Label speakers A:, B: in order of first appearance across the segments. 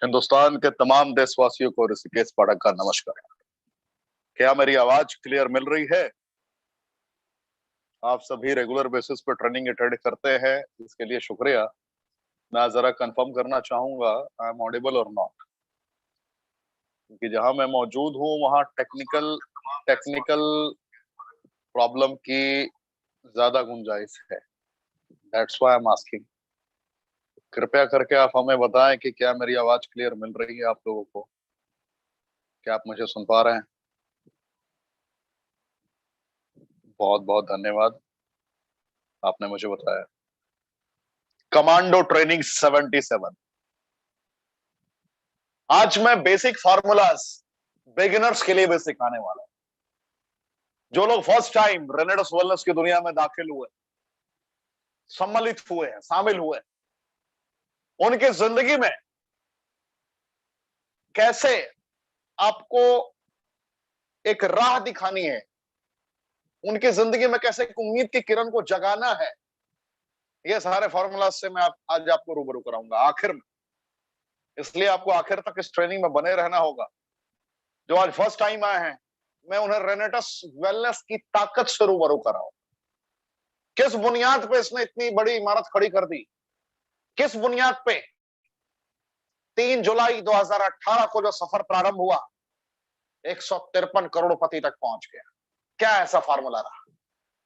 A: हिंदुस्तान के तमाम देशवासियों को ऋषिकेश पाठक का नमस्कार। क्या मेरी आवाज क्लियर मिल रही है? आप सभी रेगुलर बेसिस पर ट्रेनिंग अटेंड करते हैं, इसके लिए शुक्रिया। मैं जरा कंफर्म करना चाहूंगा आई एम ऑडिबल और नॉट, क्योंकि जहां मैं मौजूद हूं वहां टेक्निकल प्रॉब्लम की ज्यादा गुंजाइश है। That's why I am asking. कृपया करके आप हमें बताएं कि क्या मेरी आवाज क्लियर मिल रही है आप लोगों को? क्या आप मुझे सुन पा रहे हैं? बहुत बहुत धन्यवाद, आपने मुझे बताया। Commando training 77। आज मैं बेसिक फार्मूलाज बिगिनर्स के लिए भी सिखाने वाला हूं। जो लोग फर्स्ट टाइम रेनेडस वेलनेस की दुनिया में दाखिल हुए, सम्मिलित हुए हैं, शामिल हुए, उनकी जिंदगी में कैसे आपको एक राह दिखानी है, उनकी जिंदगी में कैसे एक उम्मीद की किरण को जगाना है, ये सारे फार्मूलाज से मैं आज आपको रूबरू कराऊंगा आखिर में। इसलिए आपको आखिर तक इस ट्रेनिंग में बने रहना होगा। जो आज फर्स्ट टाइम आए हैं, मैं उन्हें रेनेडस वेलनेस की ताकत से रूबरू कराऊं। किस बुनियाद पे इसने इतनी बड़ी इमारत खड़ी कर दी? किस बुनियाद पे 3 जुलाई 2018 को जो सफर प्रारंभ हुआ 153 करोड़पति तक पहुंच गया? क्या ऐसा फार्मूला रहा?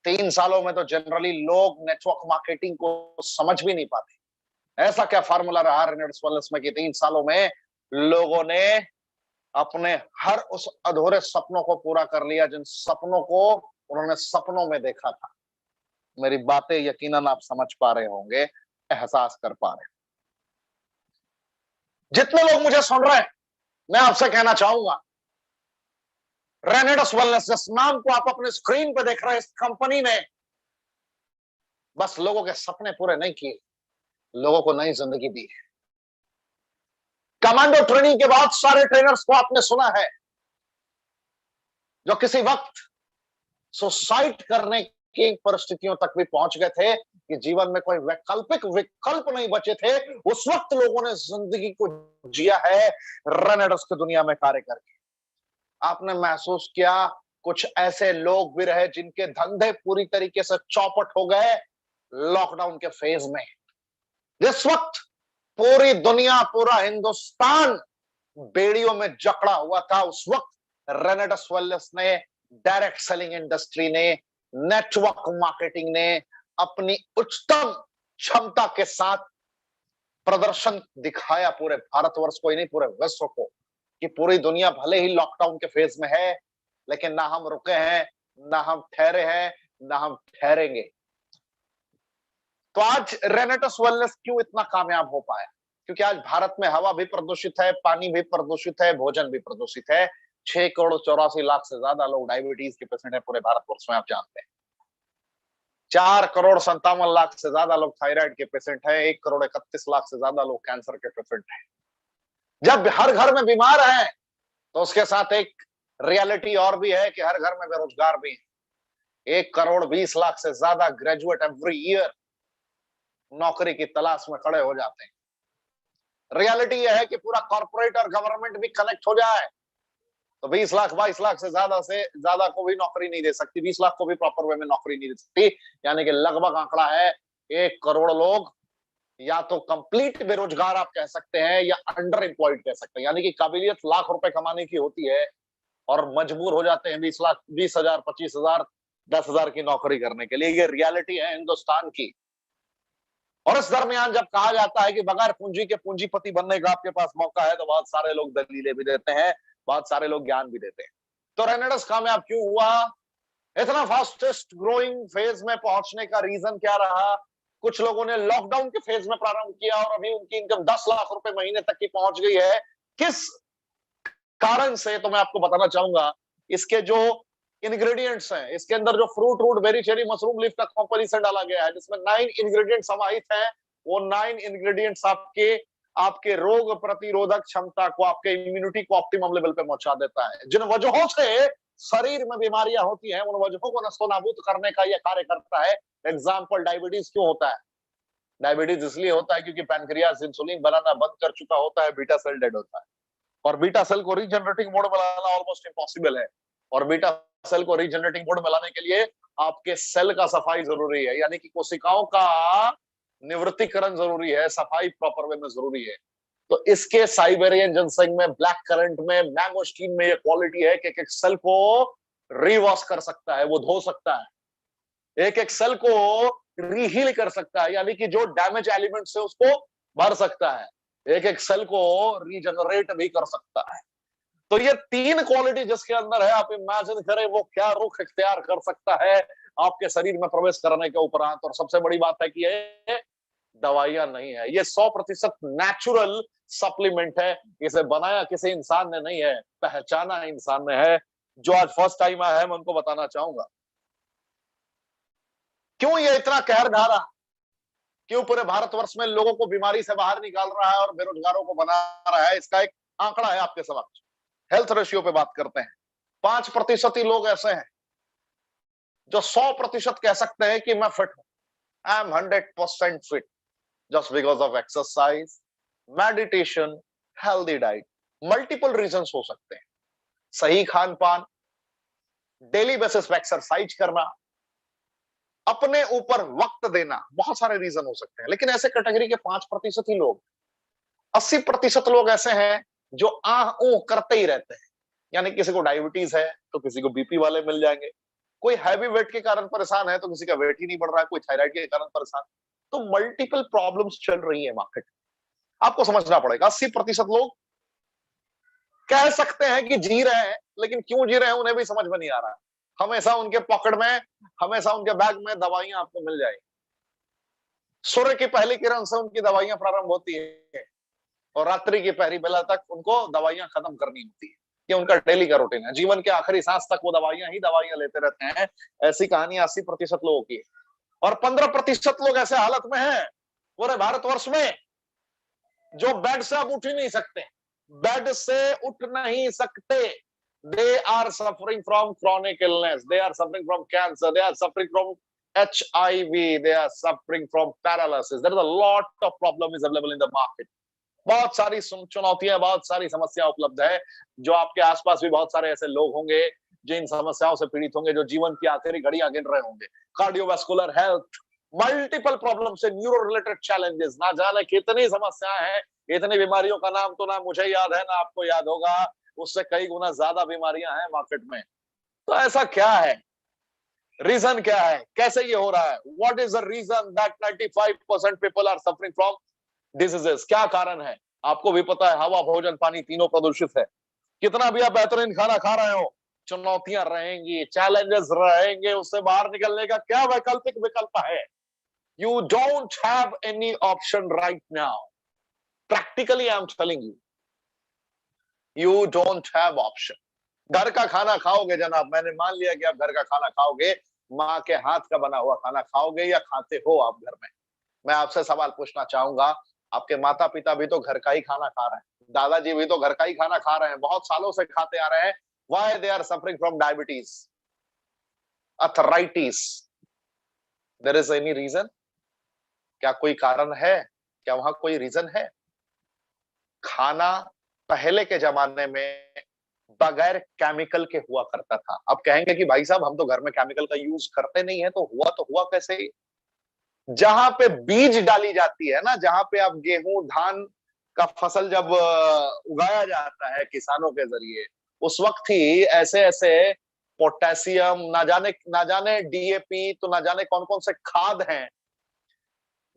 A: 3 सालों में तो जनरली लोग नेटवर्क मार्केटिंग को समझ भी नहीं पाते। ऐसा क्या फार्मूला रहा रेनेडस वेलनेस में कि 3 सालों में लोगों ने अपने हर उस अधूरे सपनों को पूरा कर लिया जिन सपनों को उन्होंने सपनों में देखा था। मेरी बातें यकीनन आप समझ पा रहे होंगे, एहसास कर पा रहे हैं। जितने लोग मुझे सुन रहे हैं, मैं आपसे कहना चाहूंगा, रेनेडस वेलनेस जिस नाम को आप अपने स्क्रीन पे देख रहे हैं, इस कंपनी ने बस लोगों के सपने पूरे नहीं किए, लोगों को नई जिंदगी दी है। कमांडो ट्रेनिंग के बाद सारे ट्रेनर्स को आपने सुना है जो किसी वक्त सुसाइड करने की परिस्थितियों तक भी पहुंच गए थे कि जीवन में कोई वैकल्पिक विकल्प नहीं बचे थे, उस वक्त लोगों ने जिंदगी को जिया है रेनेडस की दुनिया में कार्य करके। आपने महसूस किया कुछ ऐसे लोग भी रहे जिनके धंधे पूरी तरीके से चौपट हो गए लॉकडाउन के फेज में। जिस वक्त पूरी दुनिया, पूरा हिंदुस्तान बेड़ियों में जकड़ा हुआ था, उस वक्त रेनेडस वेलनेस ने, डायरेक्ट सेलिंग इंडस्ट्री ने, नेटवर्क मार्केटिंग ने अपनी उच्चतम क्षमता के साथ प्रदर्शन दिखाया पूरे भारतवर्ष को ही नहीं, पूरे विश्व को, कि पूरी दुनिया भले ही लॉकडाउन के फेज में है, लेकिन ना हम रुके हैं, ना हम ठहरे हैं, ना हम ठहरेंगे। तो आज रेनेडस वेलनेस क्यों इतना कामयाब हो पाया? क्योंकि आज भारत में हवा भी प्रदूषित है, पानी भी प्रदूषित है, भोजन भी प्रदूषित है। 6 करोड़ 84 लाख से ज्यादा लोग डायबिटीज के पेशेंट है पूरे भारतवर्ष में, आप जानते हैं। 4 करोड़ 57 लाख से ज्यादा लोग थायराइड के पेशेंट हैं, 1 करोड़ 31 लाख से ज्यादा लोग कैंसर के पेशेंट हैं। जब हर घर में बीमार है तो उसके साथ एक रियलिटी और भी है कि हर घर में बेरोजगार भी है। 1 करोड़ 20 लाख से ज्यादा ग्रेजुएट एवरी ईयर नौकरी की तलाश में खड़े हो जाते हैं। रियलिटी यह है कि पूरा कॉर्पोरेट और गवर्नमेंट भी कनेक्ट हो जाए तो 20 लाख 22 लाख से ज्यादा को भी नौकरी नहीं दे सकती, 20 लाख को भी प्रॉपर वे में नौकरी नहीं दे सकती। यानी कि लगभग आंकड़ा है 1 करोड़ लोग या तो कंप्लीट बेरोजगार आप कह सकते हैं या अंडर एम्प्लॉयड कह सकते हैं। यानी कि काबिलियत लाख रुपए कमाने की होती है और मजबूर हो जाते हैं 20 लाख, 20,000, 25,000, 10,000 की नौकरी करने के लिए। ये रियलिटी है हिंदुस्तान की। और इस दरमियान जब कहा जाता है कि बगैर पूंजी के पूंजीपति बनने का आपके पास मौका है, तो बहुत सारे लोग दलीलें भी देते हैं, बहुत सारे लोग ज्ञान भी देते हैं। तो रेनेडस कामयाब क्यों हुआ? इतना फास्टेस्ट ग्रोइंग फेज में पहुंचने का रीजन क्या रहा? कुछ लोगों ने लॉकडाउन के फेज में प्रारंभ किया और अभी उनकी इनकम 10 लाख रुपए महीने तक की पहुंच गई है। किस कारण से? तो मैं आपको बताना चाहूंगा। इसके जो इंग्रेडिएंट्स हैं, इसके अंदर जो fruit, root, berry, cherry, mushroom leaf का कॉम्पोजिशन डाला गया है, जिसमें 9 इंग्रेडिएंट समाहित हैं। वो 9 इंग्रेडिएंट्स आपके रोग प्रतिरोधक क्षमता को, आपके इम्यूनिटी को ऑप्टिमम लेवल पे पहुंचा देता है। जिन वजहों से शरीर में बीमारियां होती हैं, उन वजहों को नस्तोनाबूद करने का यह कार्य करता है। एग्जाम्पल, डायबिटीज क्यों होता है? डायबिटीज इसलिए होता है क्योंकि पैनक्रियास इंसुलिन बनाना बंद कर चुका होता है, बीटा सेल डेड होता है, और बीटा सेल को रीजनरेटिंग मोड में लाना ऑलमोस्ट इम्पॉसिबल है। और बीटा सेल को रीजनरेटिंग मोड में लाने के लिए आपके सेल का सफाई जरूरी है, यानी कि कोशिकाओं का निवृत्तिकरण जरूरी है, सफाई प्रॉपर वे में जरूरी है। तो इसके साइबेरियन जिनसेंग में, ब्लैक करंट में, मैंगोस्टीन में ये क्वालिटी है कि एक एक सेल को रिवॉश कर सकता है, वो धो सकता है, एक एक सेल को रीहील कर सकता है, यानी कि जो डैमेज एलिमेंट से उसको भर सकता है, एक एक सेल को रीजनरेट भी कर सकता है। तो ये तीन क्वालिटी जिसके अंदर है, आप इमेजिन करें वो क्या रुख इख्तियार कर सकता है आपके शरीर में प्रवेश करने के उपरांत। और सबसे बड़ी बात है कि ये दवाइयां नहीं है, ये 100% नेचुरल सप्लीमेंट है। इसे बनाया किसी इंसान ने नहीं है, पहचाना इंसान ने है। जो आज फर्स्ट टाइम आया है मैं उनको बताना चाहूंगा क्यों ये इतना कहर ढा रहा, क्यों पूरे भारतवर्ष में लोगों को बीमारी से बाहर निकाल रहा है और बेरोजगारों को बना रहा है। इसका एक आंकड़ा है आपके समक्ष। हेल्थ रेशियो पे बात करते हैं, 5% ही लोग ऐसे हैं जो 100% कह सकते हैं कि मैं फिट हूं, I am 100% fit, just because of exercise, meditation, healthy diet. Multiple reasons हो सकते हैं, सही खान पान, डेली बेसिस पे एक्सरसाइज करना, अपने ऊपर वक्त देना, बहुत सारे रीजन हो सकते हैं। लेकिन ऐसे कैटेगरी के 5% ही लोग, 80% लोग ऐसे हैं जो आह ऊह करते ही रहते हैं। यानी किसी को डायबिटीज है तो किसी को बीपी वाले मिल जाएंगे, कोई हैवी वेट के कारण परेशान है तो किसी का वेट ही नहीं बढ़ रहा है, कोई थायराइड के कारण परेशान। तो मल्टीपल प्रॉब्लम्स चल रही है मार्केट। आपको समझना पड़ेगा 80% लोग कह सकते हैं कि जी रहे हैं, लेकिन क्यों जी रहे हैं उन्हें भी समझ में नहीं आ रहा है। हमेशा उनके पॉकेट में, हमेशा उनके बैग में दवाइयां आपको मिल जाएगी। सूर्य की पहली किरण से उनकी दवाइयां प्रारंभ होती है और रात्रि की पहली बेला तक उनको दवाइयां खत्म करनी होती है। ये उनका डेली का रूटीन है। जीवन के आखिरी सांस तक वो दवाइयां ही दवाइयां लेते रहते हैं। ऐसी कहानी 80% लोगों की है। और 15% लोग ऐसे हालत में हैं पूरे भारतवर्ष में जो बेड से अब उठ ही नहीं सकते, बेड से उठ नहीं सकते। They are suffering from chronic illness, they are suffering from cancer, they are suffering from HIV, they are suffering from paralysis. There is a lot of problem is available in the market. बहुत सारी चुनौतियां, बहुत सारी समस्या उपलब्ध है। जो आपके आसपास भी बहुत सारे ऐसे लोग होंगे जो इन समस्याओं से पीड़ित होंगे, जो जीवन की आखिरी घड़ियां गिन रहे होंगे। कार्डियोवास्कुलर हेल्थ, मल्टीपल प्रॉब्लम से, न्यूरो रिलेटेड चैलेंजेस, ना जाने कितनी समस्याएं हैं। इतनी बीमारियों का नाम तो ना मुझे याद है ना आपको याद होगा, उससे कई गुना ज्यादा बीमारियां हैं मार्केट में। तो ऐसा क्या है, रीजन क्या है, कैसे ये हो रहा है? What is the reason that 95% people are suffering from diseases? क्या कारण है? आपको भी पता है, हवा, भोजन, पानी तीनों प्रदूषित है। कितना भी आप बेहतरीन खाना खा रहे हो, चुनौतियां रहेंगी, चैलेंजेस रहेंगे। उससे बाहर निकलने का क्या वैकल्पिक विकल्प है? You don't have any option right now. Practically I am telling you, you don't have option. घर का खाना खाओगे जनाब, मैंने मान लिया कि आप घर का खाना खाओगे, माँ के हाथ का बना हुआ खाना खाओगे, या खाते हो आप घर में? मैं आपसे सवाल पूछना चाहूंगा, आपके माता पिता भी तो घर का ही खाना खा रहे हैं, दादाजी भी तो घर का ही खाना खा रहे हैं, बहुत सालों से खाते आ रहे हैं। Why they are suffering from diabetes, arthritis? There is any reason? क्या कोई कारण है? क्या वहां कोई रीजन है? खाना पहले के जमाने में बगैर केमिकल के हुआ करता था। अब कहेंगे कि भाई साहब हम तो घर में केमिकल का यूज करते नहीं है, तो हुआ कैसे? जहां पे बीज डाली जाती है ना, जहां पे अब गेहूं धान का फसल जब उगाया जाता है किसानों के जरिए, उस वक्त ही ऐसे ऐसे पोटेशियम, ना जाने DAP, तो ना जाने कौन कौन से खाद हैं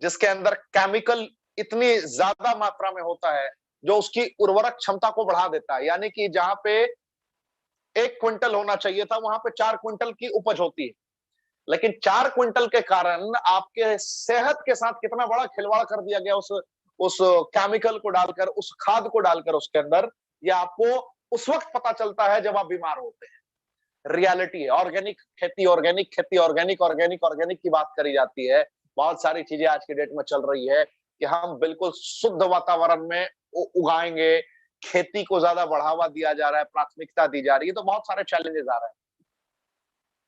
A: जिसके अंदर केमिकल इतनी ज्यादा मात्रा में होता है जो उसकी उर्वरक क्षमता को बढ़ा देता है। यानी कि जहां पे 1 क्विंटल होना चाहिए था, वहां पे 4 क्विंटल की उपज होती है। लेकिन 4 क्विंटल के कारण आपके सेहत के साथ कितना बड़ा खिलवाड़ कर दिया गया उस केमिकल को डालकर, उस खाद को डालकर उसके अंदर। ये आपको उस वक्त पता चलता है जब आप बीमार होते हैं। रियलिटी है, ऑर्गेनिक खेती, ऑर्गेनिक खेती, ऑर्गेनिक ऑर्गेनिक ऑर्गेनिक की बात करी जाती है। बहुत सारी चीजें आज की डेट में चल रही है कि हम बिल्कुल शुद्ध वातावरण में उगाएंगे, खेती को ज्यादा बढ़ावा दिया जा रहा है, प्राथमिकता दी जा रही है। तो बहुत सारे चैलेंजेस आ रहे हैं।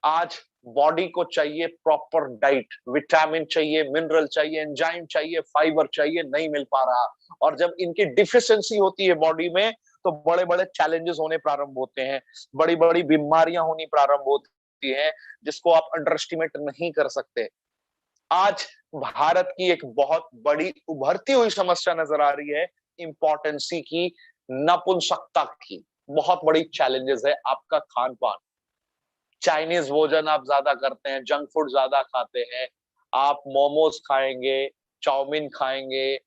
A: आज बॉडी को चाहिए प्रॉपर डाइट, विटामिन चाहिए, मिनरल चाहिए, एंजाइम चाहिए, फाइबर चाहिए, नहीं मिल पा रहा। और जब इनकी डिफिशियंसी होती है बॉडी में तो बड़े बड़े चैलेंजेस होने प्रारंभ होते हैं, बड़ी बड़ी बीमारियां होनी प्रारंभ होती हैं, जिसको आप अंडर एस्टिमेट नहीं कर सकते। आज भारत की एक बहुत बड़ी उभरती हुई समस्या नजर आ रही है इंपॉर्टेंसी की, नपुंसकता की। बहुत बड़ी चैलेंजेस है आपका खान पान। चाइनीज भोजन आप ज्यादा करते हैं, जंक फूड ज्यादा खाते हैं, आप मोमोज खाएंगे, चाउमीन खाएंगे,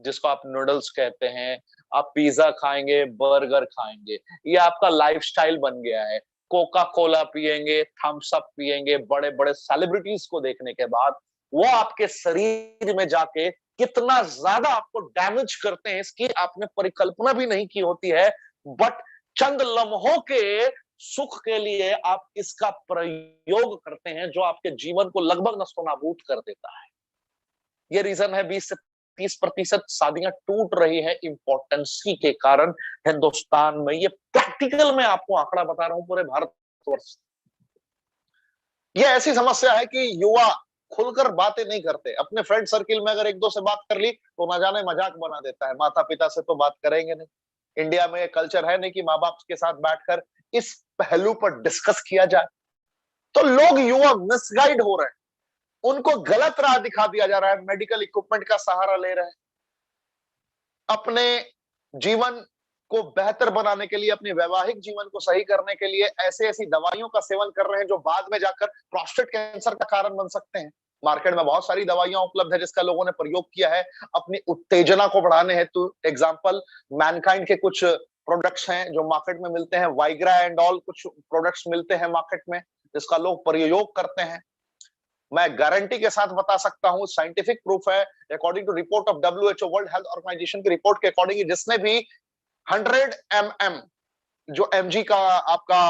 A: जिसको आप नूडल्स कहते हैं, आप पिज्जा खाएंगे, बर्गर खाएंगे, ये आपका लाइफस्टाइल बन गया है। कोका कोला पिएंगे, थम्स अप पिएंगे, बड़े बड़े सेलिब्रिटीज को देखने के बाद वो आपके शरीर में जाके कितना ज्यादा आपको डैमेज करते हैं इसकी आपने परिकल्पना भी नहीं की होती है। बट चंद लम्हों के सुख के लिए आप इसका प्रयोग करते हैं जो आपके जीवन को लगभग नस्तोनाबूद कर देता है। ये रीजन है 20 से 30% शादियां टूट रही है इंपॉर्टेंसी के कारण हिंदुस्तान में। ये प्रैक्टिकल में आपको आंकड़ा बता रहा हूं पूरे भारतवर्ष। ये ऐसी समस्या है कि युवा खुलकर बातें नहीं करते। अपने फ्रेंड सर्किल में अगर एक दो से बात कर ली तो ना जाने मजाक बना देता है, माता पिता से तो बात करेंगे नहीं। इंडिया में कल्चर है नहीं कि माँ बाप के साथ बैठकर इस पहलू पर डिस्कस किया जाए। तो लोग, युवा मिसगाइड हो रहे हैं, उनको गलत राह दिखा दिया जा रहा है, मेडिकल इक्विपमेंट का सहारा ले रहे हैं, अपने जीवन को बेहतर बनाने के लिए, अपने वैवाहिक जीवन को सही करने के लिए ऐसे ऐसी दवाइयों का सेवन कर रहे हैं जो बाद में जाकर प्रोस्टेट कैंसर का कारण बन सकते हैं। मार्केट में बहुत सारी दवाइयां उपलब्ध है जिसका लोगों ने प्रयोग किया है अपनी उत्तेजना को बढ़ाने हेतु। एग्जाम्पल, मैनकाइंड के कुछ प्रोडक्ट्स हैं जो मार्केट में मिलते हैं, वाइग्रा एंड ऑल कुछ प्रोडक्ट्स मिलते हैं मार्केट में जिसका लोग प्रयोग करते हैं। मैं गारंटी के साथ बता सकता हूं, साइंटिफिक प्रूफ है, according to report of WHO world health organisation की रिपोर्ट के अकॉर्डिंग, जिसने भी 100 ml जो mg का आपका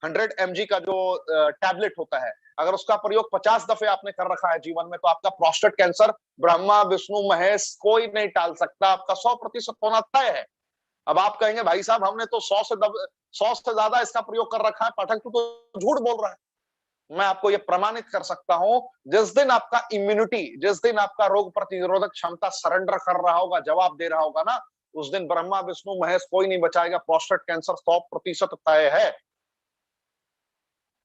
A: 100 mg का जो टैबलेट होता है, अगर उसका प्रयोग 50 दफे आपने कर रखा है जीवन में तो आपका प्रोस्टेट कैंसर ब्रह्मा विष्णु महेश कोई नहीं टाल सकता, आपका 100% होना तय है। अब आप कहेंगे भाई साहब हमने तो 100 से ज्यादा इसका प्रयोग कर रखा है, पाठक तू तो झूठ बोल रहा है। मैं आपको यह प्रमाणित कर सकता हूं, जिस दिन आपका इम्यूनिटी, जिस दिन आपका रोग प्रतिरोधक क्षमता सरेंडर कर रहा होगा, जवाब दे रहा होगा ना, उस दिन ब्रह्मा विष्णु महेश कोई नहीं बचाएगा। प्रोस्टेट कैंसर 100% तय है।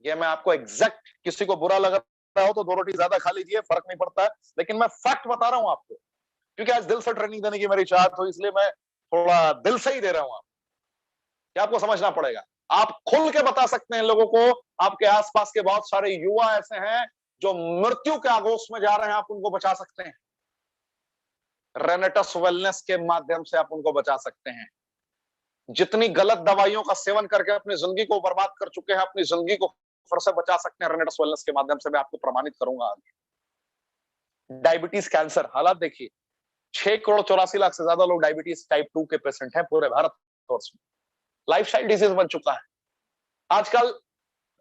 A: ये मैं आपको एग्जैक्ट, किसी को बुरा लग रहा हो तो 2 रोटी ज्यादा खा लीजिए, फर्क नहीं पड़ता है, लेकिन मैं फैक्ट बता रहा हूं आपको, क्योंकि आज दिल से ट्रेनिंग देने की मेरी चाहत हो, इसलिए मैं थोड़ा दिल से ही दे रहा हूं। कि आपको समझना पड़ेगा, आप खुल के बता सकते हैं लोगों को। आपके आसपास के बहुत सारे युवा ऐसे हैं जो मृत्यु के आगोश में जा रहे हैं, आप उनको बचा सकते हैं। रेनेटस वेलनेस के माध्यम से आप उनको बचा सकते हैं। जितनी गलत दवाइयों का सेवन करके अपनी जिंदगी को बर्बाद कर चुके हैं, अपनी जिंदगी को फिर से बचा सकते हैं रेनेटस वेलनेस के माध्यम से। मैं आपको प्रमाणित करूंगा आगे। डायबिटीज कैंसर हालात देखिए, 6 करोड़ 84 लाख से ज्यादा लोग डायबिटीज टाइप 2 के पेशेंट हैं पूरे भारतवर्ष में। लाइफस्टाइल डिजीज बन चुका है आजकल।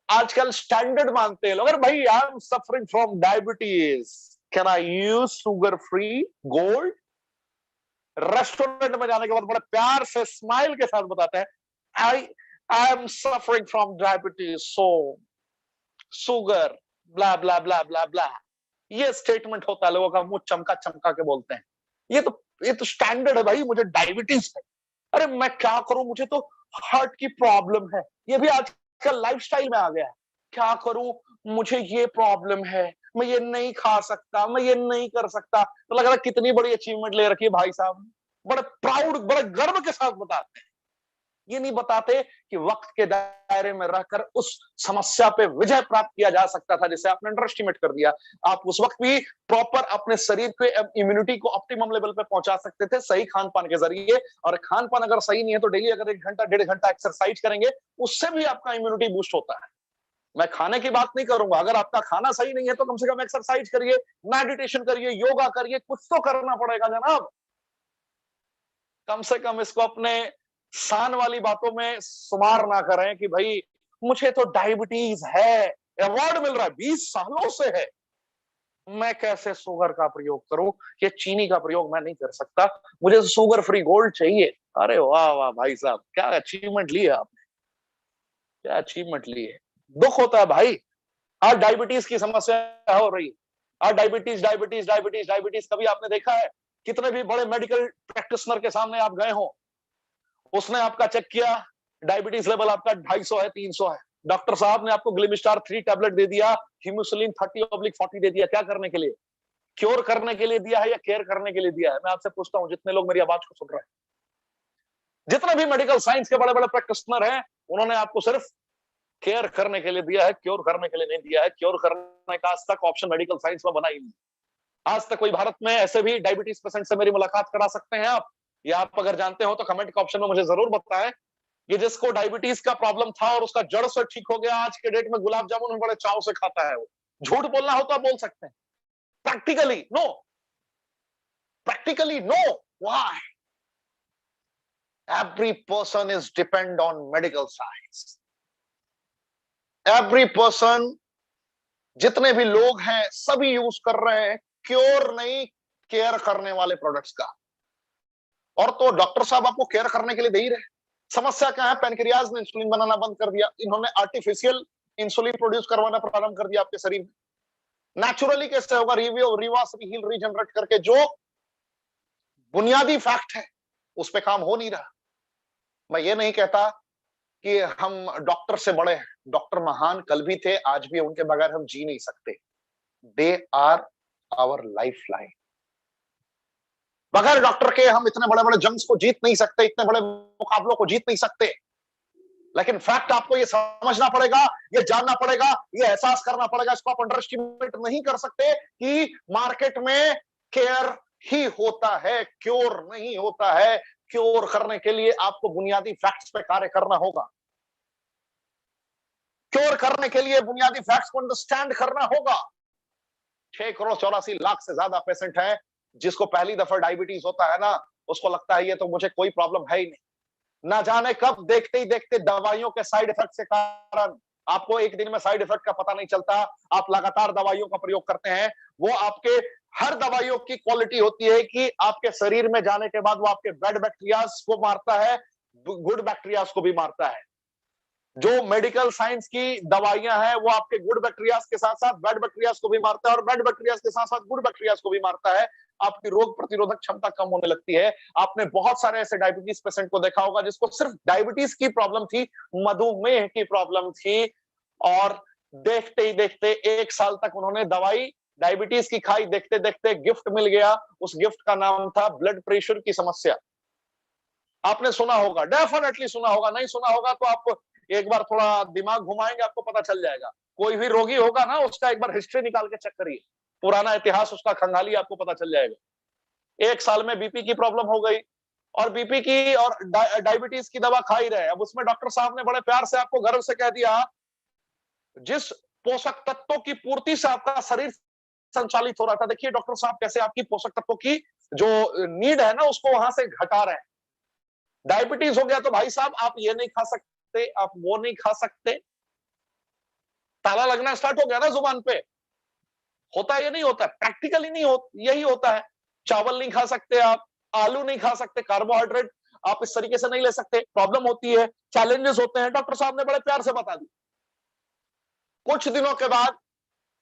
A: आजकल स्टैंडर्ड मानते हैं लोग, अरे भाई आई am suffering from diabetes, can I use sugar free gold. Restaurant में जाने के बाद बड़े प्यार से स्माइल के साथ बताते हैं, I I am suffering from diabetes, so sugar blah blah blah blah blah. ये स्टेटमेंट होता है लोगों का, मुंह चमका चमका के बोलते हैं। ये तो स्टैंडर्ड है भाई, मुझे डायबिटीज है, अरे मैं क्या करूं, मुझे तो हार्ट की प्रॉब्लम है। ये भी आजकल लाइफस्टाइल में आ गया है। क्या करूं, मुझे ये प्रॉब्लम है, मैं ये नहीं खा सकता, मैं ये नहीं कर सकता। तो लग रहा है कितनी बड़ी अचीवमेंट ले रखी है भाई साहब, बड़े प्राउड, बड़े गर्व के साथ बताते हैं। ये नहीं बताते कि वक्त के दायरे में रहकर उस समस्या पे विजय प्राप्त किया जा सकता था जिसे आपने अंडर एस्टिमेट कर दिया। आप उस वक्त भी प्रॉपर अपने शरीर के इम्यूनिटी को ऑप्टिमम लेवल पे पहुंचा सकते थे सही खान पान के जरिए। और खान पान अगर सही नहीं है तो डेली अगर 1 घंटा 1.5 घंटा एक्सरसाइज करेंगे, उससे भी आपका इम्यूनिटी बूस्ट होता है। मैं खाने की बात नहीं करूंगा, अगर आपका खाना सही नहीं है तो कम से कम एक्सरसाइज करिए, मेडिटेशन करिए, योगा करिए, कुछ तो करना पड़ेगा जनाब। कम से कम इसको अपने शान वाली बातों में शुमार ना करें कि भाई मुझे तो डायबिटीज है, अवार्ड मिल रहा है 20 सालों से है, मैं कैसे शुगर का प्रयोग करूं, ये चीनी का प्रयोग मैं नहीं कर सकता, मुझे शुगर फ्री गोल्ड चाहिए। अरे वाह वाह भाई साहब, क्या अचीवमेंट ली है आपने, क्या अचीवमेंट ली है। दुख होता है भाई, आज डायबिटीज की समस्या हो रही है। आज डायबिटीज डायबिटीज डायबिटीज डायबिटीज, कभी आपने देखा है कितने भी बड़े मेडिकल प्रैक्टिशनर के सामने आप गए हो, उसने आपका चेक किया, डायबिटीज लेवल आपका 250 है, 300 है, डॉक्टर साहब ने आपको ग्लिमिस्टार 3 टैबलेट दे दिया, हिमोसिलिन 30/40 दे दिया, क्या करने के लिए? क्योर करने के लिए दिया है या केयर करने के लिए दिया है? मैं आपसे पूछता हूं, जितने लोग मेरी आवाज को सुन रहे हैं, जितने भी मेडिकल साइंस के बड़े बड़े प्रैक्टिशनर हैं, उन्होंने आपको सिर्फ केयर करने के लिए दिया है, क्योर करने के लिए नहीं दिया है। क्योर करने का आज तक ऑप्शन मेडिकल साइंस में बना ही नहीं। आज तक कोई भारत में ऐसे भी डायबिटीज पेशेंट से मेरी मुलाकात करा सकते हैं आप, या आप अगर जानते हो तो कमेंट के ऑप्शन में मुझे जरूर बताएं कि जिसको डायबिटीज का प्रॉब्लम था और उसका जड़ से ठीक हो गया, आज के डेट में गुलाब जामुन बड़े चाव से खाता है वो। झूठ बोलना हो तो आप बोल सकते हैं, practically no, practically no. Why? Every person is depend on medical science. Every person, जितने भी लोग हैं सभी यूज कर रहे हैं क्योर नहीं, केयर करने वाले प्रोडक्ट्स का। और तो डॉक्टर साहब आपको केयर करने के लिए दे ही रहे। समस्या क्या है? पैनक्रियाज ने इंसुलिन बनाना बंद कर दिया, इन्होंने आर्टिफिशियल इंसुलिन प्रोड्यूस करवाना प्रारंभ कर दिया आपके शरीर में। नेचुरली कैसे होगा? रिवर्स रीहील रीजनरेट करके, जो बुनियादी फैक्ट है उस पे काम हो नहीं रहा। मैं ये नहीं कहता कि हम डॉक्टर से बड़े हैं, डॉक्टर महान कल भी थे, आज भी, उनके बगैर हम जी नहीं सकते। They are our life line. बगैर डॉक्टर के हम इतने बड़े बड़े जंग्स को जीत नहीं सकते, इतने बड़े मुकाबलों को जीत नहीं सकते। लेकिन फैक्ट आपको ये समझना पड़ेगा, ये जानना पड़ेगा, ये एहसास करना पड़ेगा, इसको आप अंडर एस्टिमेट नहीं कर सकते कि मार्केट में केयर ही होता है, क्योर नहीं होता है। क्योर करने के लिए आपको बुनियादी फैक्ट्स पे कार्य करना होगा। क्योर करने के लिए बुनियादी फैक्ट्स को अंडरस्टैंड करना होगा। 6 करोड़ 84 लाख से ज्यादा पेशेंट हैं जिसको पहली दफा डायबिटीज होता है ना, उसको लगता है ये तो मुझे कोई प्रॉब्लम है ही नहीं। ना जाने कब देखते ही देखते दवाइयों के साइड इफेक्ट के कारण, आपको एक दिन में साइड इफेक्ट का पता नहीं चलता, आप लगातार दवाइयों का प्रयोग करते हैं। वो आपके हर दवाइयों की क्वालिटी होती है कि आपके शरीर में जाने के बाद वो आपके बैड बैक्टीरियाज को मारता है, गुड बैक्टीरियाज को भी मारता है। जो मेडिकल साइंस की दवाइयां हैं वो आपके गुड बैक्टीरियाज के साथ साथ बैड बैक्टीरियाज को भी मारता है, और बैड बैक्टीरियाज के साथ साथ गुड बैक्टीरियाज को भी मारता है। आपकी रोग प्रतिरोधक क्षमता कम होने लगती है। आपने बहुत सारे ऐसे डायबिटीज पेशेंट को देखा होगा जिसको सिर्फ डायबिटीज की प्रॉब्लम थी, मधुमेह की प्रॉब्लम थी, और देखते ही देखते 1 साल तक उन्होंने दवाई डायबिटीज की खाई, देखते देखते गिफ्ट मिल गया। उस गिफ्ट का नाम था ब्लड प्रेशर की समस्या। आपने सुना होगा, डेफिनेटली सुना होगा, नहीं सुना होगा तो आप एक बार थोड़ा दिमाग घुमाएंगे, आपको पता चल जाएगा। कोई भी रोगी होगा ना, उसका एक बार हिस्ट्री निकाल के चेक करिए, पुराना इतिहास उसका खंगालिए, आपको पता चल जाएगा। 1 साल में बीपी की प्रॉब्लम हो गई, और बीपी की और डायबिटीज की दवा खा ही रहे। अब उसमें डॉक्टर साहब ने बड़े प्यार से आपको गर्व से कह दिया, जिस पोषक तत्वों की पूर्ति से आपका शरीर संचालित हो रहा था, देखिए डॉक्टर साहब कैसे आपकी पोषक तत्वों की जो नीड है ना उसको वहां से घटा रहे हैं। डायबिटीज हो गया तो भाई साहब आप ये नहीं खा सकते, आप वो नहीं खा सकते, ताला लगना स्टार्ट हो गया ना जुबान पे। होता है ये नहीं होता, प्रैक्टिकली नहीं हो, यही होता है। चावल नहीं खा सकते आप, आलू नहीं खा सकते, कार्बोहाइड्रेट आप इस तरीके से नहीं ले सकते, प्रॉब्लम होती है, चैलेंजेस होते हैं। डॉक्टर साहब ने बड़े प्यार से बता दी। कुछ दिनों के बाद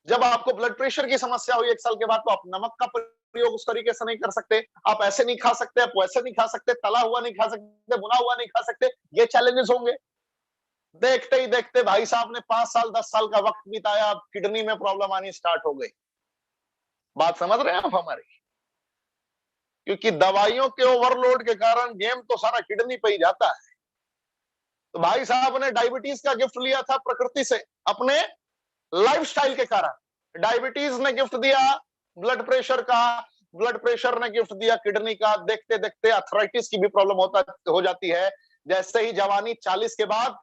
A: जब आपको ब्लड प्रेशर की समस्या हुई 1 साल के बाद, तो आप नमक का प्रयोग उस तरीके से नहीं कर सकते, आप ऐसे नहीं खा सकते, आप वैसे नहीं खा सकते, तला हुआ नहीं खा सकते, भुना हुआ नहीं खा सकते, ये चैलेंजेस होंगे। देखते ही देखते भाई साहब ने 5 साल 10 साल का वक्त बिताया, अब किडनी में प्रॉब्लम आनी स्टार्ट हो गई। बात समझ रहे हैं आप हमारी? क्योंकि दवाइयों के ओवरलोड के कारण गेम तो सारा किडनी पे ही जाता है। तो भाई साहब ने डायबिटीज का गिफ्ट लिया था प्रकृति से, अपने लाइफस्टाइल के कारण। डायबिटीज ने गिफ्ट दिया ब्लड प्रेशर का, ब्लड प्रेशर ने गिफ्ट दिया किडनी का। देखते देखते अर्थराइटिस की भी प्रॉब्लम हो जाती है। जैसे ही जवानी 40 के बाद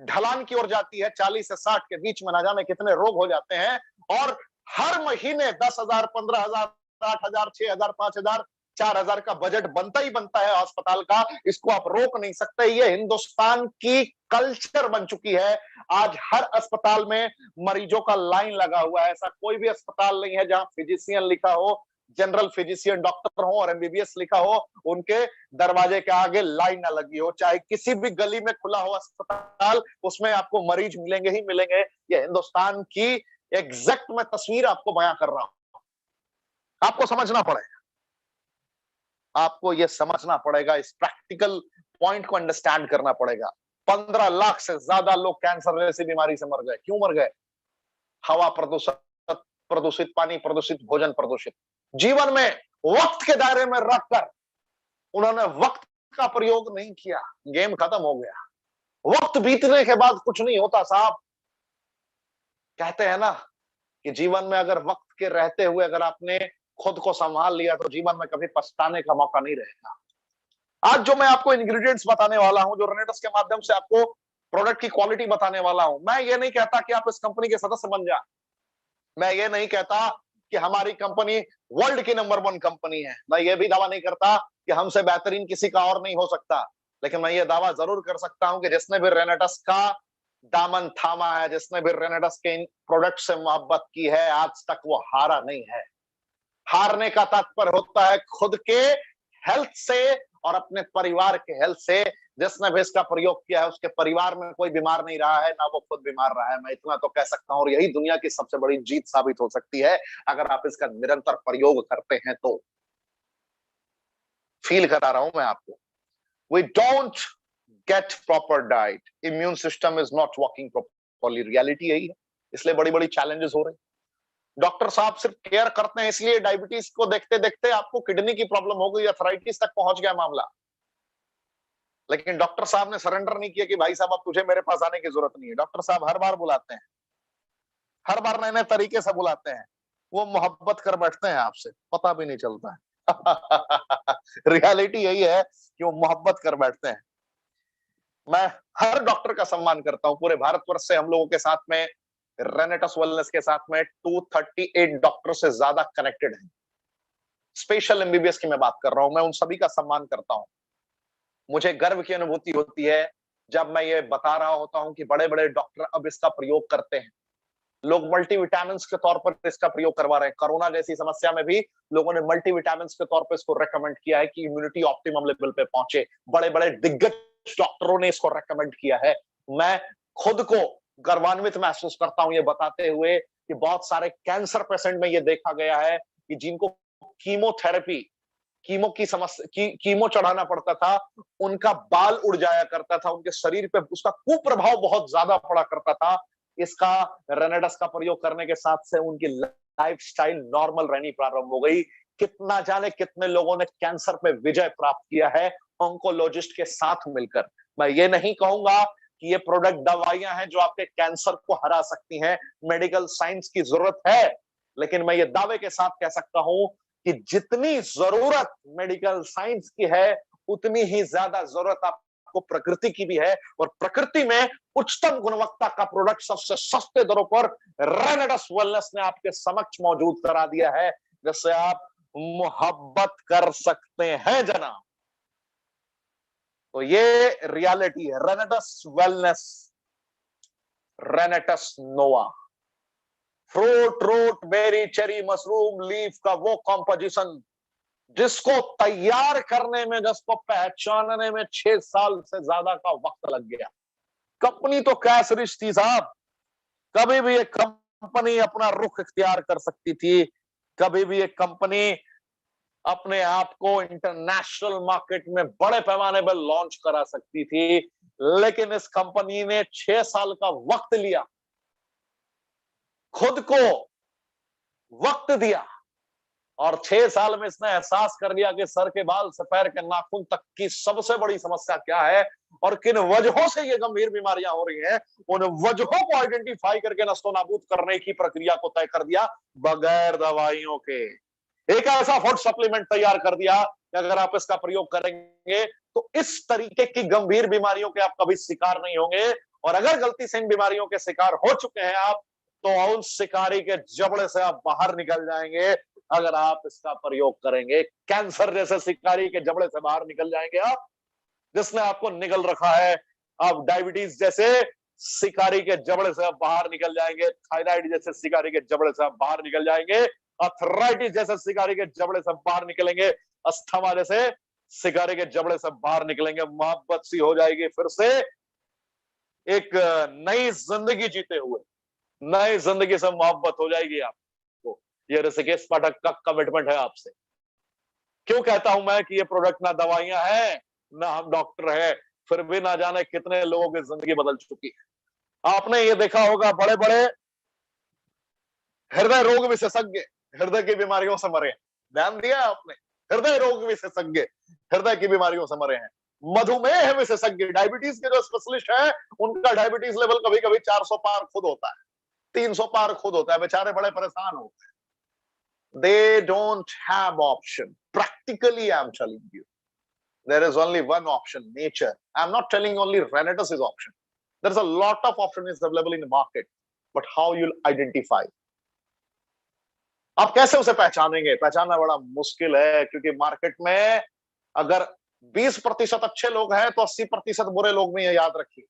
A: ढलान की ओर जाती है, 40 से 60 के बीच में ना जाने कितने रोग हो जाते हैं, और हर महीने 10,000, 15,000, 8,000, 6,000, 5,000, 4,000 का बजट बनता ही बनता है अस्पताल का। इसको आप रोक नहीं सकते, ये हिंदुस्तान की कल्चर बन चुकी है। आज हर अस्पताल में मरीजों का लाइन लगा हुआ है। ऐसा कोई भी अस्पताल नहीं है जहां फिजिशियन लिखा हो, जनरल फिजिशियन डॉक्टर हो और एमबीबीएस लिखा हो, उनके दरवाजे के आगे लाइन ना लगी हो। चाहे किसी भी गली में खुला हो अस्पताल, उसमें आपको मरीज मिलेंगे ही मिलेंगे। ये हिंदुस्तान की एग्जैक्ट मैं तस्वीर आपको बयां कर रहा हूं। आपको समझना पड़ेगा, आपको यह समझना पड़ेगा, इस प्रैक्टिकल पॉइंट को अंडरस्टैंड करना पड़ेगा। 15 लाख से ज्यादा लोग कैंसर जैसी बीमारी से मर गए। क्यों मर गए? हवा प्रदूषित, प्रदूषित पानी, प्रदूषित भोजन, प्रदूषित जीवन में वक्त के दायरे में रखकर उन्होंने वक्त का प्रयोग नहीं किया। गेम खत्म हो गया। वक्त बीतने के बाद कुछ नहीं होता साहब। कहते हैं ना कि जीवन में अगर वक्त के रहते हुए अगर आपने खुद को संभाल लिया तो जीवन में कभी पछताने का मौका नहीं रहेगा। आज जो मैं आपको इंग्रेडिएंट्स बताने वाला हूं, जो रेनेटस के माध्यम से आपको प्रोडक्ट की क्वालिटी बताने वाला हूं, मैं ये नहीं कहता कि आप इस कंपनी के सदस्य बन जाए। मैं ये नहीं कहता कि हमारी कंपनी वर्ल्ड की नंबर 1 कंपनी है। मैं ये भी दावा नहीं करता कि हमसे बेहतरीन किसी का और नहीं हो सकता। लेकिन मैं ये दावा जरूर कर सकता हूं कि जिसने भी रेनेटस का दामन थामा है, जिसने भी रेनेटस के इन प्रोडक्ट से मोहब्बत की है, आज तक वो हारा नहीं है। हारने का तात्पर्य होता है खुद के हेल्थ से और अपने परिवार के हेल्थ से। जिसने भी इसका प्रयोग किया है उसके परिवार में कोई बीमार नहीं रहा है, ना वो खुद बीमार रहा है। मैं इतना तो कह सकता हूं, और यही दुनिया की सबसे बड़ी जीत साबित हो सकती है अगर आप इसका निरंतर प्रयोग करते हैं तो। फील करा रहा हूं मैं आपको। We don't get proper diet, immune system is not working properly. Reality यही है, इसलिए बड़ी बड़ी चैलेंजेस हो रहे हैं। डॉक्टर साहब सिर्फ केयर करते हैं, इसलिए डायबिटीज को देखते देखते आपको किडनी की प्रॉब्लम हो गई, अर्थराइटिस तक पहुंच गया मामला। लेकिन डॉक्टर साहब ने सरेंडर नहीं किया कि भाई साहब अब तुझे मेरे पास आने की जरूरत नहीं है। डॉक्टर साहब हर बार बुलाते हैं, हर बार नए नए तरीके से बुलाते हैं। वो मोहब्बत कर बैठते हैं आपसे, पता भी नहीं चलता है। रियलिटी यही है कि वो मोहब्बत कर बैठते हैं। मैं हर डॉक्टर का सम्मान करता हूं। पूरे भारतवर्ष से हम लोगों के साथ में, रेनेटस वेलनेस के साथ में 238 डॉक्टर से ज्यादा कनेक्टेड हैं। स्पेशल एमबीबीएस की मैं बात कर रहा हूं। मैं उन सभी का सम्मान करता हूं। मुझे गर्व की अनुभूति होती है जब मैं ये बता रहा होता हूं कि बड़े बड़े डॉक्टर अब इसका प्रयोग करते हैं। लोग मल्टीविटामिन के तौर पर इसका प्रयोग करवा रहे हैं। कोरोना जैसी समस्या में भी लोगों ने मल्टीविटामिन के तौर पर इसको रेकमेंड किया है कि इम्यूनिटी ऑप्टिमम लेवल पे पहुंचे। बड़े बड़े दिग्गज डॉक्टरों ने इसको रेकमेंड किया है। मैं खुद को गर्वान्वित महसूस करता हूं ये बताते हुए कि बहुत सारे कैंसर पेशेंट में ये देखा गया है कि जिनको कीमोथेरेपी, कीमो की समस्या, कीमो चढ़ाना पड़ता था, उनका बाल उड़ जाया करता था, उनके शरीर पे उसका कुप्रभाव बहुत ज्यादा पड़ा करता था। इसका रेनेडस का प्रयोग करने के साथ से उनकी लाइफस्टाइल नॉर्मल रहनी प्रारंभ हो गई। कितना जाने कितने लोगों ने कैंसर पे विजय प्राप्त किया है ऑन्कोलॉजिस्ट के साथ मिलकर। मैं ये नहीं कहूंगा कि ये प्रोडक्ट दवाइयां हैं जो आपके कैंसर को हरा सकती हैं। मेडिकल साइंस की जरूरत है, लेकिन मैं ये दावे के साथ कह सकता हूं कि जितनी जरूरत मेडिकल साइंस की है उतनी ही ज्यादा जरूरत आपको प्रकृति की भी है। और प्रकृति में उच्चतम गुणवत्ता का प्रोडक्ट सबसे सस्ते दरों पर रेनेडस वेलनेस ने आपके समक्ष मौजूद करा दिया है, जिससे आप मोहब्बत कर सकते हैं जनाब। तो ये रियलिटी है। Renatus wellness, Renatus Nova, fruit, root, berry, cherry, mushroom, leaf का वो कॉम्पोजिशन जिसको तैयार करने में, जिसको पहचानने में 6 साल से ज्यादा का वक्त लग गया। कंपनी तो कैश रिच थी साहब। कभी भी एक कंपनी अपना रुख इख्तियार कर सकती थी, कभी भी एक कंपनी अपने आप को इंटरनेशनल मार्केट में बड़े पैमाने पर लॉन्च करा सकती थी। लेकिन इस कंपनी ने 6 साल का वक्त लिया, खुद को वक्त दिया, और 6 साल में इसने एहसास कर लिया कि सर के बाल से पैर के नाखून तक की सबसे बड़ी समस्या क्या है और किन वजहों से ये गंभीर बीमारियां हो रही हैं। उन वजहों को आइडेंटिफाई करके नस्तो नाबूद करने की प्रक्रिया को तय कर दिया बगैर दवाइयों के। एक ऐसा फूड सप्लीमेंट तैयार कर दिया कि अगर आप इसका प्रयोग करेंगे तो इस तरीके की गंभीर बीमारियों के आप कभी शिकार नहीं होंगे। और अगर गलती से इन बीमारियों के शिकार हो चुके हैं आप, तो उस शिकारी के जबड़े से आप बाहर निकल जाएंगे अगर आप इसका प्रयोग करेंगे। कैंसर जैसे शिकारी के जबड़े से बाहर निकल जाएंगे आप, जिसने आपको निगल रखा है। आप डायबिटीज जैसे शिकारी के जबड़े से आप बाहर निकल जाएंगे, थायराइड जैसे शिकारी के जबड़े से आप बाहर निकल जाएंगे। अथराइटिस जैसे शिकारी के जबड़े से बाहर निकलेंगे, अस्थमा जैसे शिकारी के जबड़े से बाहर निकलेंगे, मोहब्बत सी हो जाएगी, फिर से एक नई जिंदगी जीते हुए, नई जिंदगी से मोहब्बत हो जाएगी आपको। ये ऋषिकेश पाठक का कमिटमेंट है आपसे। क्यों कहता हूं मैं कि ये प्रोडक्ट ना दवाइयां हैं ना हम डॉक्टर है, फिर भी ना जाने कितने लोगों की जिंदगी बदल चुकी है। आपने ये देखा होगा, बड़े बड़े हृदय रोग विशेषज्ञ हृदय की बीमारियों से मरे हैं। ध्यान दिया आपने? हृदय रोग विशेषज्ञ हृदय की बीमारियों से मरे हैं। मधुमेह विशेषज्ञ, डायबिटीज के जो स्पेशलिस्ट है, उनका डायबिटीज लेवल कभी कभी 400 पार खुद होता है, 300 पार खुद होता है, बेचारे बड़े परेशान होते हैं। They don't have option. Practically, I'm telling you, there is only one option: nature. I'm not telling only Renetus is option. There's a lot of option is available in the market, but how you'll identify? आप कैसे उसे पहचानेंगे? पहचानना बड़ा मुश्किल है, क्योंकि market में अगर 20% अच्छे लोग हैं तो 80% बुरे लोग भी हैं, याद रखिए।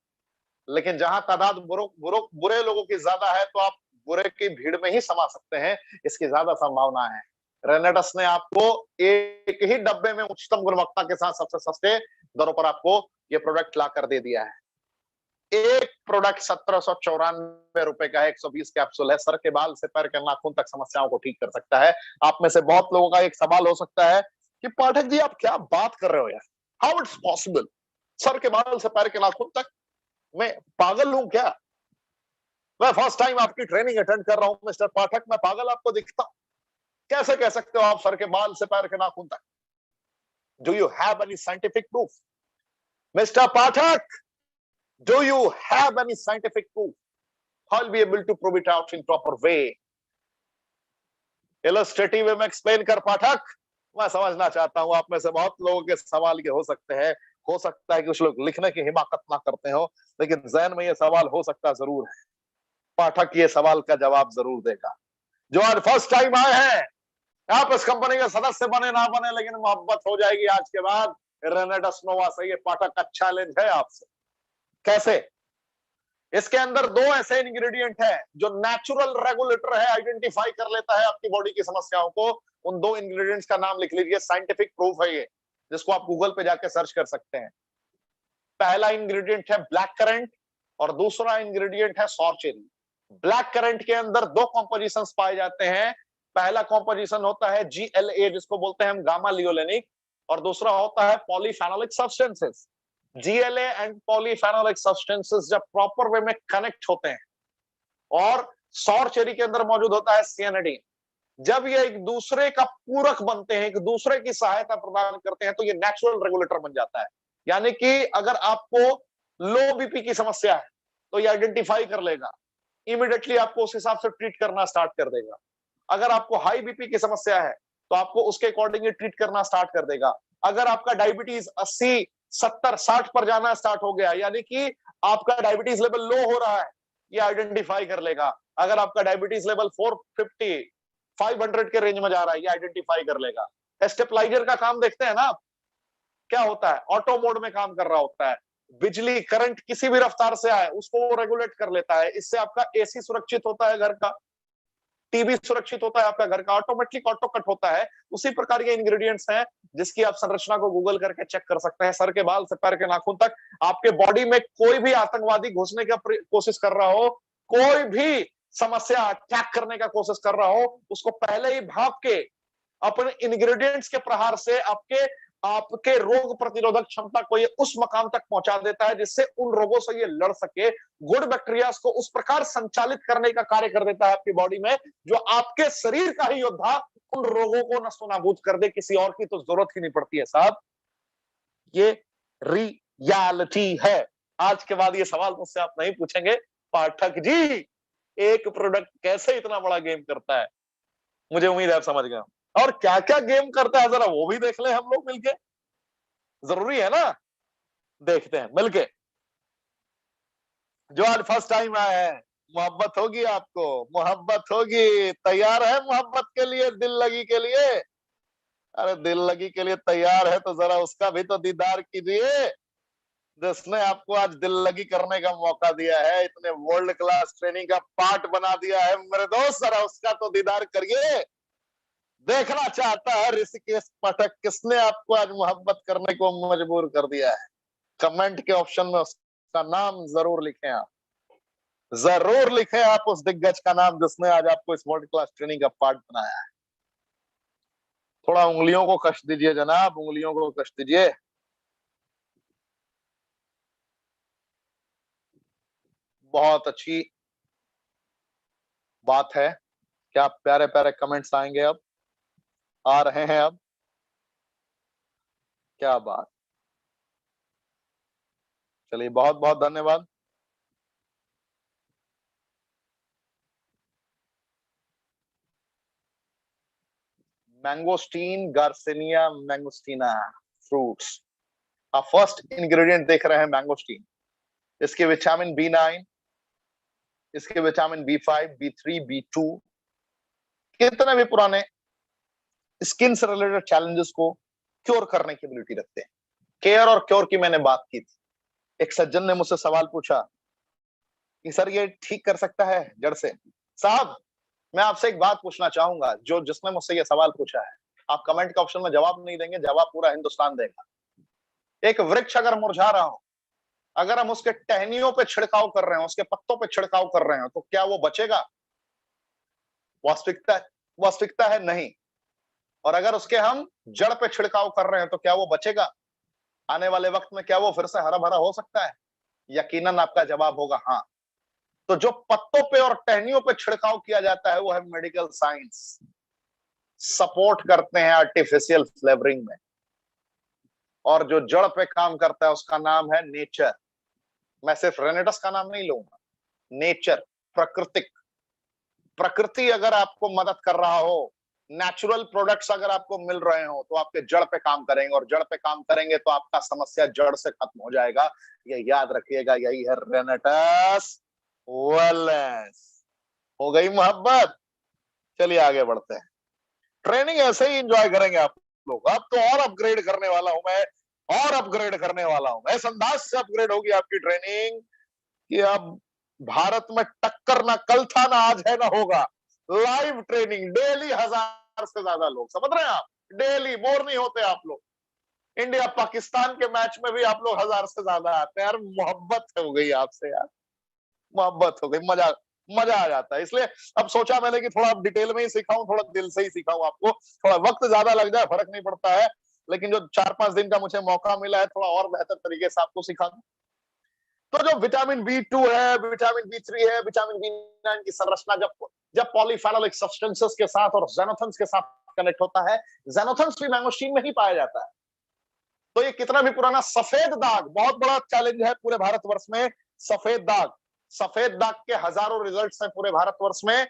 A: लेकिन जहां तादाद बुरे लोगों की ज्यादा है, तो आप बुरे की भीड़ में ही समा सकते हैं, इसकी ज्यादा संभावना है। रेनेडस ने आपको एक ही डब्बे में उच्चतम गुणवत्ता के साथ सबसे सस्ते दरों पर आपको ये प्रोडक्ट ला कर दे दिया है। एक प्रोडक्ट 1794 का है, 120 कैप्सूल है, सर के बाल से पैर के नाखून तक समस्याओं को ठीक कर सकता है। आप में से बहुत लोगों का एक सवाल हो सकता है कि पाठक जी आप क्या बात कर रहे हो यार, हाउ इट्स पॉसिबल, सर के बाल से पैर के नाखून तक, मैं पागल हूं क्या? मैं फर्स्ट टाइम आपकी ट्रेनिंग अटेंड कर रहा हूं मिस्टर पाठक, मैं पागल आपको दिखता हूं? कैसे कह सकते हो आप सर के बाल से पैर के नाखून तक? Do you have any scientific proof mister Pathak? Do you have any scientific proof? How will be able to prove it out in proper way? Illustrative वे में एक्सप्लेन कर पाठक। मैं समझना चाहता हूं, आप में से बहुत लोगों के सवाल ये हो सकते हैं, हो सकता है कि कुछ लोग लिखने की हिमाकत ना करते हो, लेकिन जहन में ये सवाल हो सकता जरूर है। पाठक ये सवाल का जवाब जरूर देगा। जो आज फर्स्ट टाइम आए हैं, आप इस कंपनी के सदस्य बने ना बने, लेकिन मोहब्बत हो जाएगी आज के बाद रेनेडस नोवा से। ये पाठक का चैलेंज है आपसे। कैसे? इसके अंदर दो ऐसे इंग्रेडिएंट है जो नेचुरल रेगुलेटर है, आइडेंटिफाई कर लेता है आपकी बॉडी की समस्याओं को। उन दो इंग्रेडिएंट्स का नाम लिख लीजिए, साइंटिफिक प्रूफ है ये, जिसको आप गूगल पे जाके सर्च कर सकते हैं। पहला इंग्रेडिएंट है ब्लैक करंट और दूसरा इंग्रेडिएंट है सॉर चेरी। ब्लैक करंट के अंदर दो कॉम्पोजिशंस पाए जाते हैं। पहला कॉम्पोजिशन होता है GLA, जिसको बोलते हैं हम गामा लियोलेनिक, और दूसरा होता है polyphenolic substances. GLA and polyphenolic substances जब प्रॉपर वे में कनेक्ट होते हैं, और सॉर चेरी के अंदर मौजूद होता है सियानिडीन, जब ये एक दूसरे का पूरक बनते हैं, एक दूसरे की सहायता प्रदान करते हैं, तो ये नेचुरल रेगुलेटर बन जाता है। यानी कि अगर आपको लो बीपी की समस्या है तो ये आइडेंटिफाई कर लेगा, इमीडिएटली आपको उस हिसाब से ट्रीट करना स्टार्ट कर देगा। अगर आपको हाई बीपी की समस्या है तो आपको उसके अकॉर्डिंगली ट्रीट करना स्टार्ट कर देगा। अगर आपका डायबिटीज 80, 70, 60 पर जाना स्टार्ट हो गया, यानी कि आपका डायबिटीज लेवल लो हो रहा है, ये आइडेंटिफाई कर लेगा। अगर आपका डायबिटीज लेवल 450, 500 के रेंज में जा रहा है, ये आइडेंटिफाई कर लेगा। स्टेबलाइजर का काम देखते हैं ना आप, क्या होता है? ऑटो मोड में काम कर रहा होता है, बिजली करंट किसी भी रफ्तार से आए उसको वो रेगुलेट कर लेता है। इससे आपका एसी सुरक्षित होता है घर का, टीवी सुरक्षित होता है आपका घर का, ऑटोमेटिक ऑटो कट होता है। उसी प्रकार के इंग्रेडिएंट्स हैं जिसकी आप संरचना को गूगल करके चेक कर सकते हैं। सर के बाल से पैर के नाखून तक, आपके बॉडी में कोई भी आतंकवादी घुसने का कोशिश कर रहा हो, कोई भी समस्या अटैक करने का कोशिश कर रहा हो, उसको पहले ही भाप के अपने इंग्रेडिएंट्स के प्रहार से आपके आपके रोग प्रतिरोधक क्षमता को ये उस मकाम तक पहुंचा देता है जिससे उन रोगों से ये लड़ सके। गुड बैक्टीरियाज को उस प्रकार संचालित करने का कार्य कर देता है आपकी बॉडी में, जो आपके शरीर का ही योद्धा उन रोगों को नस्तोनाबूद कर दे। किसी और की तो जरूरत ही नहीं पड़ती है साहब। ये रियलिटी है। आज के बाद ये सवाल मुझसे आप नहीं पूछेंगे, पाठक जी एक प्रोडक्ट कैसे इतना बड़ा गेम करता है। मुझे उम्मीद है आप समझ गए, और क्या क्या गेम करता है जरा वो भी देख ले हम लोग मिलके, जरूरी है ना? देखते हैं मिलके। जो आज फर्स्ट टाइम आया है, मोहब्बत होगी आपको, मोहब्बत होगी। तैयार है मोहब्बत के लिए, दिल लगी के लिए? अरे दिल लगी के लिए तैयार है तो जरा उसका भी तो दीदार कीजिए, जिसने आपको आज दिल लगी करने का मौका दिया है, इतने वर्ल्ड क्लास ट्रेनिंग का पार्ट बना दिया है मेरे दोस्त, जरा उसका तो दीदार करिए। देखना चाहता है ऋषिकेश पाठक किसने आपको आज मोहब्बत करने को मजबूर कर दिया है। कमेंट के ऑप्शन में उसका नाम जरूर लिखें आप, जरूर लिखें आप उस दिग्गज का नाम जिसने आज आपको इस वर्ल्ड क्लास ट्रेनिंग का पार्ट बनाया है। थोड़ा उंगलियों को कष्ट दीजिए जनाब, उंगलियों को कष्ट दीजिए। बहुत अच्छी बात है। क्या प्यारे प्यारे कमेंट्स आएंगे अब, आ रहे हैं अब, क्या बात। चलिए बहुत बहुत धन्यवाद। Mangosteen, Garcinia mangostana fruits. आप फर्स्ट इंग्रेडिएंट देख रहे हैं मैंगोस्टीन। इसके विटामिन B9, इसके विटामिन B5, B3, B2 कितने भी पुराने स्किन से रिलेटेड चैलेंजेस को क्योर करने की एबिलिटी रखते हैं। केयर और क्योर की मैंने बात की थी। एक सज्जन ने मुझसे सवाल पूछा कि सर ये ठीक कर सकता है जड़ से। साहब मैं आपसे एक बात पूछना चाहूंगा, जो जिसने मुझसे ये सवाल पूछा है, आप कमेंट के ऑप्शन में जवाब नहीं देंगे, जवाब पूरा हिंदुस्तान देगा। एक वृक्ष अगर मुरझा रहा हो, अगर हम उसके टहनियों पे छिड़काव कर रहे हैं, उसके पत्तों पे छिड़काव कर रहे हैं, तो क्या वो बचेगा? वास्तविकता वास्तविकता है नहीं। और अगर उसके हम जड़ पे छिड़काव कर रहे हैं तो क्या वो बचेगा? आने वाले वक्त में क्या वो फिर से हरा भरा हो सकता है? यकीनन आपका जवाब होगा हाँ। तो जो पत्तों पे और टहनियों पे छिड़काव किया जाता है वो है मेडिकल साइंस, सपोर्ट करते हैं आर्टिफिशियल फ्लेवरिंग में। और जो जड़ पे काम करता है उसका नाम है नेचर। मैं सिर्फ रेनेटस का नाम नहीं लूंगा, नेचर, प्राकृतिक। प्रकृति अगर आपको मदद कर रहा हो, नेचुरल प्रोडक्ट्स अगर आपको मिल रहे हो, तो आपके जड़ पे काम करेंगे, और जड़ पे काम करेंगे तो आपका समस्या जड़ से खत्म हो जाएगा। ये याद रखिएगा, यही है रेनेटस वेलनेस। हो गई मोहब्बत। चलिए आगे बढ़ते हैं। ट्रेनिंग ऐसे ही एंजॉय करेंगे आप लोग। अब तो और अपग्रेड करने वाला हूं मैं, और अपग्रेड करने वाला हूं। इस अंदाज से अपग्रेड होगी आपकी ट्रेनिंग कि अब भारत में टक्कर ना कल था ना आज है ना होगा। लाइव ट्रेनिंग डेली 1000 से ज्यादा लोग, समझ रहे हैं आप? डेली बोर नहीं होते आप लोग। इंडिया पाकिस्तान के मैच में भी आप लोग 1000 से ज्यादा आते हैं यार। मोहब्बत हो गई आपसे यार, मोहब्बत हो गई, मजा मजा आ जाता है। इसलिए अब सोचा मैंने कि थोड़ा डिटेल में ही सिखाऊं, थोड़ा दिल से ही सिखाऊं आपको। थोड़ा वक्त ज्यादा लग जाए फर्क नहीं पड़ता है, लेकिन जो 4-5 दिन का मुझे मौका मिला है, थोड़ा और बेहतर तरीके से आपको सिखा दूं। तो जो विटामिन B2 है, विटामिन B3 है, विटामिन B9 की संरचना जब जब पॉलीफेनोलिक सब्सटेंसेस के साथ और ज़ैनोथिन्स के साथ कनेक्ट होता है, ज़ैनोथिन्स भी मैंगोस्टीन में ही पाया जाता है। तो ये कितना भी पुराना सफेद दाग, बहुत बड़ा चैलेंज है पूरे भारतवर्ष में। सफेद दाग, सफेद दाग के हजारों रिजल्ट्स हैं पूरे भारतवर्ष में,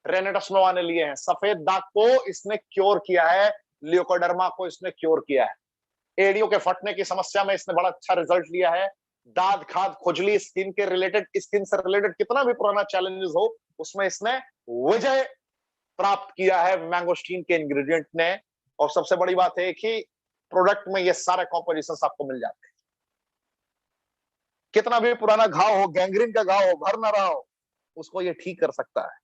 A: रेनेटस नोवा ने लिए हैं। सफेद दाग को इसने क्योर किया है, लियोकोडर्मा को इसने क्योर किया है। एड़ियों के फटने की समस्या में इसने बड़ा अच्छा रिजल्ट लिया है। दाद खाद खुजली, स्किन के रिलेटेड, स्किन से रिलेटेड कितना भी पुराना चैलेंजेस हो, उसमें इसने विजय प्राप्त किया है मैंगोस्टीन के इंग्रेडिएंट ने। और सबसे बड़ी बात है कि प्रोडक्ट में ये सारे कॉम्पोजिशंस आपको मिल जाते हैं। कितना भी पुराना घाव हो, गैंग्रीन का घाव हो, भर ना रहा हो, उसको ये ठीक कर सकता है।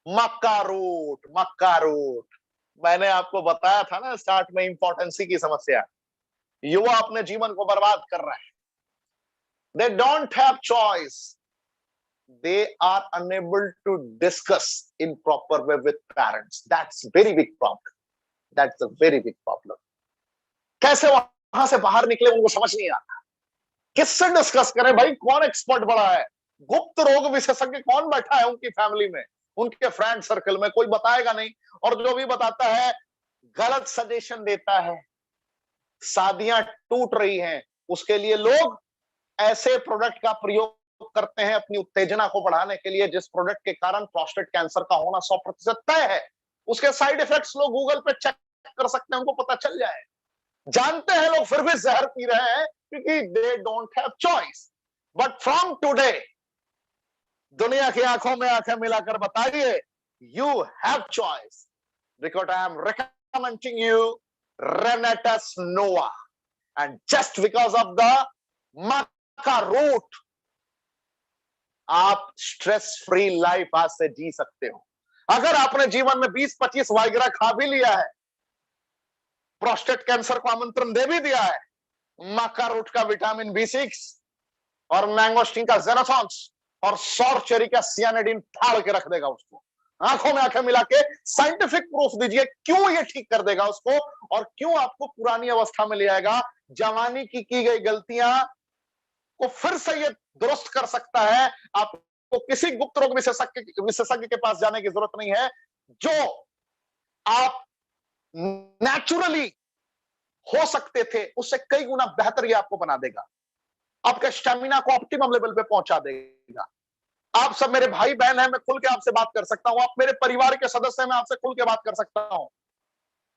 A: मक्का रूट, मक्का रूट, मैंने आपको बताया था ना स्टार्ट में, इंपॉर्टेंसी की समस्या। युवा अपने जीवन को बर्बाद कर रहे हैं। दे don't have choice, they are unable to discuss in proper way with parents. That's very big problem. That's a very big problem. कैसे वहां से बाहर निकले उनको समझ नहीं आता। किससे डिस्कस करें भाई? कौन एक्सपर्ट बड़ा है? गुप्त रोग विशेषज्ञ कौन बैठा है उनकी फैमिली में, उनके फ्रेंड सर्कल में? कोई बताएगा नहीं। और जो भी बताता है गलत सजेशन देता है। शादियां टूट रही हैं, उसके लिए लोग ऐसे प्रोडक्ट का प्रयोग करते हैं अपनी उत्तेजना को बढ़ाने के लिए, जिस प्रोडक्ट के कारण प्रोस्टेट कैंसर का होना 100% तय है। उसके साइड इफेक्ट्स लोग गूगल पे चेक कर सकते हैं, उनको पता चल जाए। जानते हैं लोग, फिर भी जहर पी रहे हैं क्योंकि they don't have choice. But from today दुनिया की आंखों में आंखें मिलाकर बताइए, you have choice, because I am recommending you Renatus Nova. And just because of the maca root, आप स्ट्रेस फ्री लाइफ आज से जी सकते हो। अगर आपने जीवन में 20-25 वाइग्रा खा भी लिया है, प्रोस्टेट कैंसर को आमंत्रण दे भी दिया है, मक्का रूट का विटामिन B6 और मैंगोस्टीन का जेनोथॉन्स और सौर चेरी का सियानिडीन फाड़ के रख देगा उसको। आंखों में आंखें मिला के साइंटिफिक प्रूफ दीजिए क्यों ये ठीक कर देगा उसको, और क्यों आपको पुरानी अवस्था में ले आएगा। जवानी की गई गलतियां को फिर से ये दुरुस्त कर सकता है। आपको किसी गुप्त रोग विशेषज्ञ के पास जाने की जरूरत नहीं है। जो आप नेचुरली हो सकते थे उससे कई गुना बेहतर ये आपको बना देगा, आपके स्टेमिना को ऑप्टिमम लेवल पे पहुंचा देगा। आप सब मेरे भाई बहन हैं, मैं खुल के आपसे बात कर सकता हूं, आप मेरे परिवार के सदस्य हैं, मैं आपसे खुल के बात कर सकता हूं।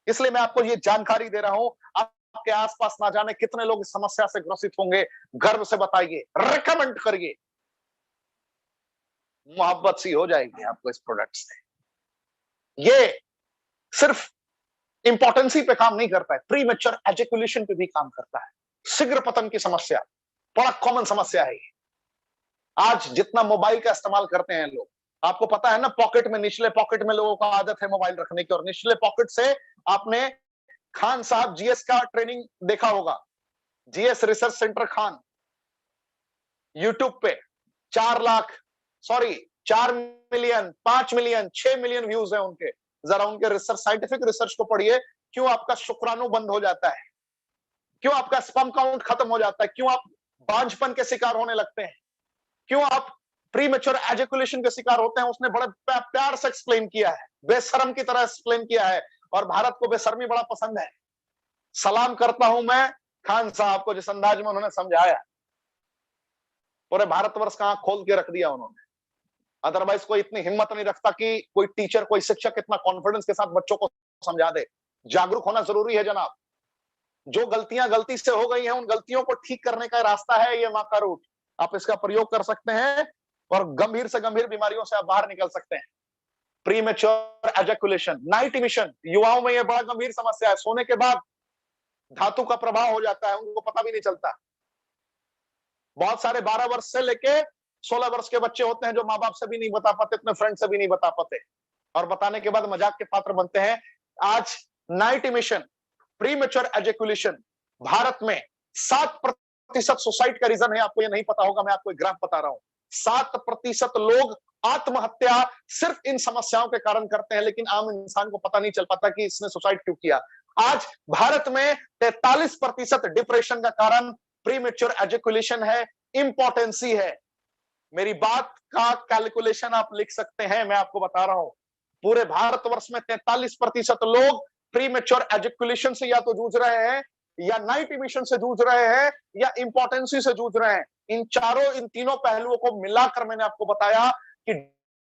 A: इसलिए मैं आपको ये जानकारी दे रहा हूं। आपके आसपास ना जाने कितने लोग इस समस्या से ग्रसित होंगे। गर्व से बताइए, रिकमेंड करिए, मोहब्बत सी हो जाएगी आपको इस प्रोडक्ट से। ये सिर्फ इंपॉर्टेंसी पे काम नहीं करता है, प्री मैच्योर एजैकुलेशन पे भी काम करता है। शीघ्र पतन की समस्या बड़ा कॉमन समस्या है। आज जितना मोबाइल का इस्तेमाल करते हैं लोग, आपको पता है ना, पॉकेट में, निचले पॉकेट में लोगों को आदत है मोबाइल रखने की, और निचले पॉकेट से आपने खान साहब जीएस का ट्रेनिंग देखा होगा, GS research centre Khan, YouTube पे 4 मिलियन, 5 मिलियन, 6 मिलियन व्यूज है उनके। जरा उनके रिसर्च, साइंटिफिक रिसर्च को पढ़िए। क्यों आपका शुक्राणु बंद हो जाता है, क्यों आपका स्पर्म काउंट खत्म हो जाता है, क्यों आप बांझपन के शिकार होने लगते हैं, क्यों आप प्री मैच्योर एजैकुलेशन के शिकार होते हैं। उसने बड़े प्यार से एक्सप्लेन किया है, बेशर्म की तरह एक्सप्लेन किया है, और भारत को बेशर्मी बड़ा पसंद है। सलाम करता हूं मैं खान साहब को, जिस अंदाज में उन्होंने समझाया, पूरे भारतवर्ष का आंख खोल के रख दिया उन्होंने। अदरवाइज कोई इतनी हिम्मत नहीं रखता कि कोई टीचर, कोई शिक्षक इतना कॉन्फिडेंस के साथ बच्चों को समझा दे। जागरूक होना जरूरी है जनाब। जो गलतियां गलती से हो गई हैं, उन गलतियों को ठीक करने का रास्ता है ये मक्का रूट। आप इसका प्रयोग कर सकते हैं और गंभीर से गंभीर बीमारियों से आप बाहर निकल सकते हैं। प्रीमेच्योर एजैकुलेशन, नाइट इमिशन, युवाओं में यह बड़ा गंभीर समस्या है। सोने के बाद धातु का प्रभाव हो जाता है, उनको पता भी नहीं चलता। बहुत सारे 12 वर्ष से लेके 16 वर्ष के बच्चे होते हैं जो माँ बाप से भी नहीं बता पाते, अपने फ्रेंड से भी नहीं बता पाते, और बताने के बाद मजाक के पात्र बनते हैं। आज night emission, premature ejaculation Bharat में 7% सुसाइड का रीजन है। आपको ये नहीं पता होगा, मैं आपको एक ग्राफ बता रहा हूं। 7% लोग आत्महत्या सिर्फ इन समस्याओं के कारण करते हैं, लेकिन आम इंसान को पता नहीं चल पाता कि इसने सुसाइड क्यों किया। आज भारत में 43% डिप्रेशन का कारण प्रीमेच्योर एजैकुलेशन है, इंपॉर्टेंसी है। मेरी बात का कैलकुलेशन आप लिख सकते हैं, मैं आपको बता रहा हूं। पूरे भारतवर्ष में 43% लोग प्रीमेच्योर एजैकुलेशन से या तो जूझ रहे हैं, या नाइट इमिशन से जूझ रहे हैं, या इंपॉर्टेंसी से जूझ रहे हैं। इन तीनों पहलुओं को मिलाकर मैंने आपको बताया कि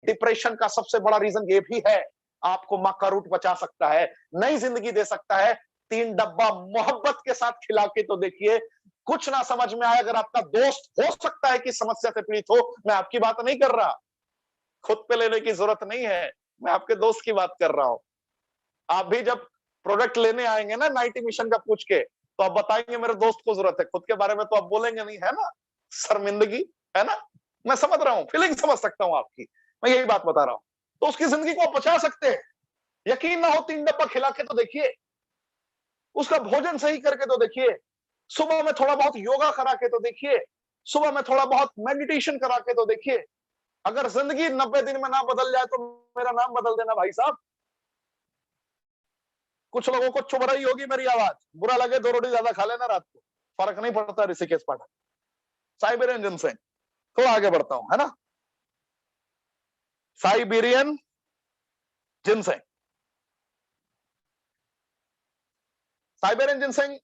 A: डिप्रेशन का सबसे बड़ा रीजन ये भी है। आपको मक्का रूट बचा सकता है, नई जिंदगी दे सकता है। 3 डब्बा मोहब्बत के साथ खिला के तो देखिए। कुछ ना समझ में आए, अगर आपका दोस्त हो सकता है कि समस्या से पीड़ित हो, मैं आपकी बात नहीं कर रहा, खुद पे लेने की जरूरत नहीं है, मैं आपके दोस्त की बात कर रहा हूं। आप भी जब प्रोडक्ट लेने आएंगे ना नाइट इमिशन का पूछ के, तो आप बताएंगे मेरे दोस्त को जरूरत है, खुद के बारे में तो आप बोलेंगे नहीं, है ना। शर्मिंदगी, है ना। मैं समझ रहा हूँ, फीलिंग समझ सकता हूँ आपकी, मैं यही बात बता रहा हूँ। तो उसकी जिंदगी को आप बचा सकते हैं। यकीन ना हो, 3 डब्बा खिला के तो देखिए, उसका भोजन सही करके तो देखिए, सुबह में थोड़ा बहुत योगा करा के तो देखिए, सुबह में थोड़ा बहुत मेडिटेशन करा के तो देखिए। अगर जिंदगी 90 दिन में ना बदल जाए तो मेरा नाम बदल देना भाई साहब। कुछ लोगों को चुभ रही होगी मेरी आवाज, बुरा लगे 2 रोटी ज्यादा खा लेना रात को, फर्क नहीं पड़ता। ऋषिकेश पाठक, साइबेरियन जिनसेंग, थोड़ा आगे बढ़ता हूं, है ना। Siberian ginseng, Siberian ginseng